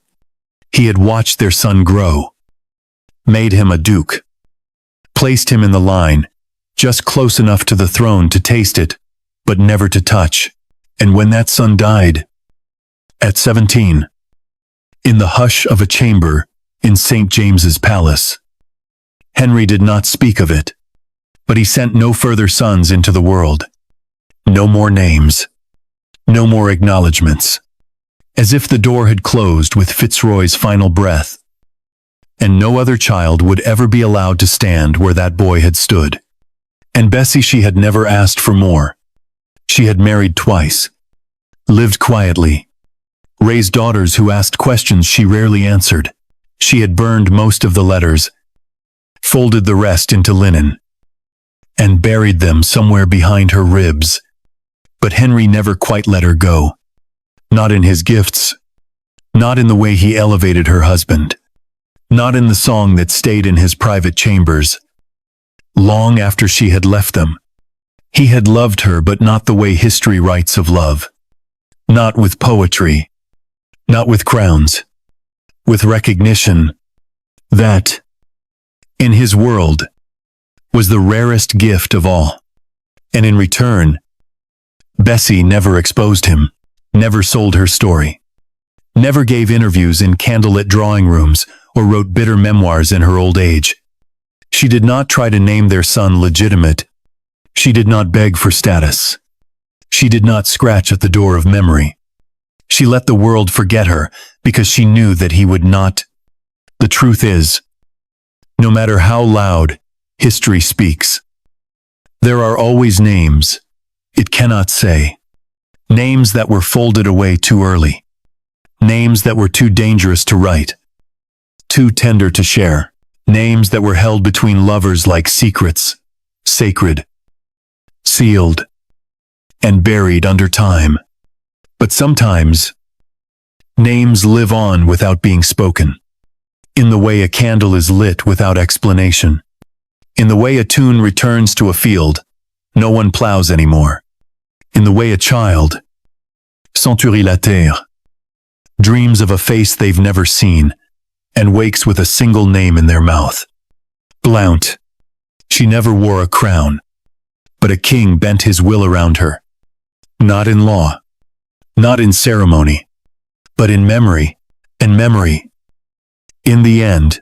Speaker 1: He had watched their son grow, made him a duke, placed him in the line, just close enough to the throne to taste it, but never to touch. And when that son died, at 17, in the hush of a chamber in St. James's Palace. Henry did not speak of it, but he sent no further sons into the world. No more names. No more acknowledgments. As if the door had closed with Fitzroy's final breath, and no other child would ever be allowed to stand where that boy had stood. And Bessie, she had never asked for more. She had married twice, lived quietly, raised daughters who asked questions she rarely answered. She had burned most of the letters, folded the rest into linen, and buried them somewhere behind her ribs. But Henry never quite let her go. Not in his gifts, not in the way he elevated her husband, not in the song that stayed in his private chambers. Long after she had left them, he had loved her, but not the way history writes of love. Not with poetry, not with crowns, with recognition. That, in his world, was the rarest gift of all. And in return, Bessie never exposed him, never sold her story, never gave interviews in candlelit drawing rooms or wrote bitter memoirs in her old age. She did not try to name their son legitimate. She did not beg for status. She did not scratch at the door of memory. She let the world forget her because she knew that he would not. The truth is, no matter how loud history speaks, there are always names it cannot say. Names that were folded away too early. Names that were too dangerous to write, too tender to share. Names that were held between lovers like secrets, sacred, sealed, and buried under time. But sometimes, names live on without being spoken. In the way a candle is lit without explanation. In the way a tune returns to a field no one plows anymore. In the way a child, centurie la terre, dreams of a face they've never seen, and wakes with a single name in their mouth. Blount. She never wore a crown, but a king bent his will around her. Not in law, not in ceremony, but in memory, and memory, in the end,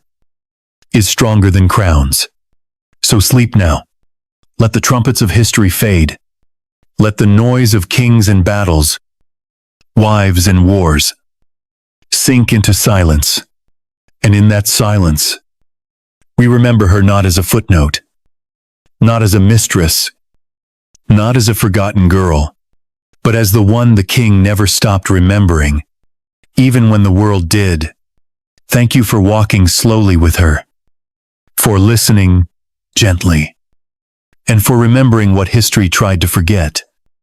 Speaker 1: is stronger than crowns. So sleep now. Let the trumpets of history fade. Let the noise of kings and battles, wives and wars, sink into silence. And in that silence, we remember her not as a footnote, not as a mistress, not as a forgotten girl, but as the one the king never stopped remembering, even when the world did. Thank you for walking slowly with her, for listening gently, and for remembering what history tried to forget.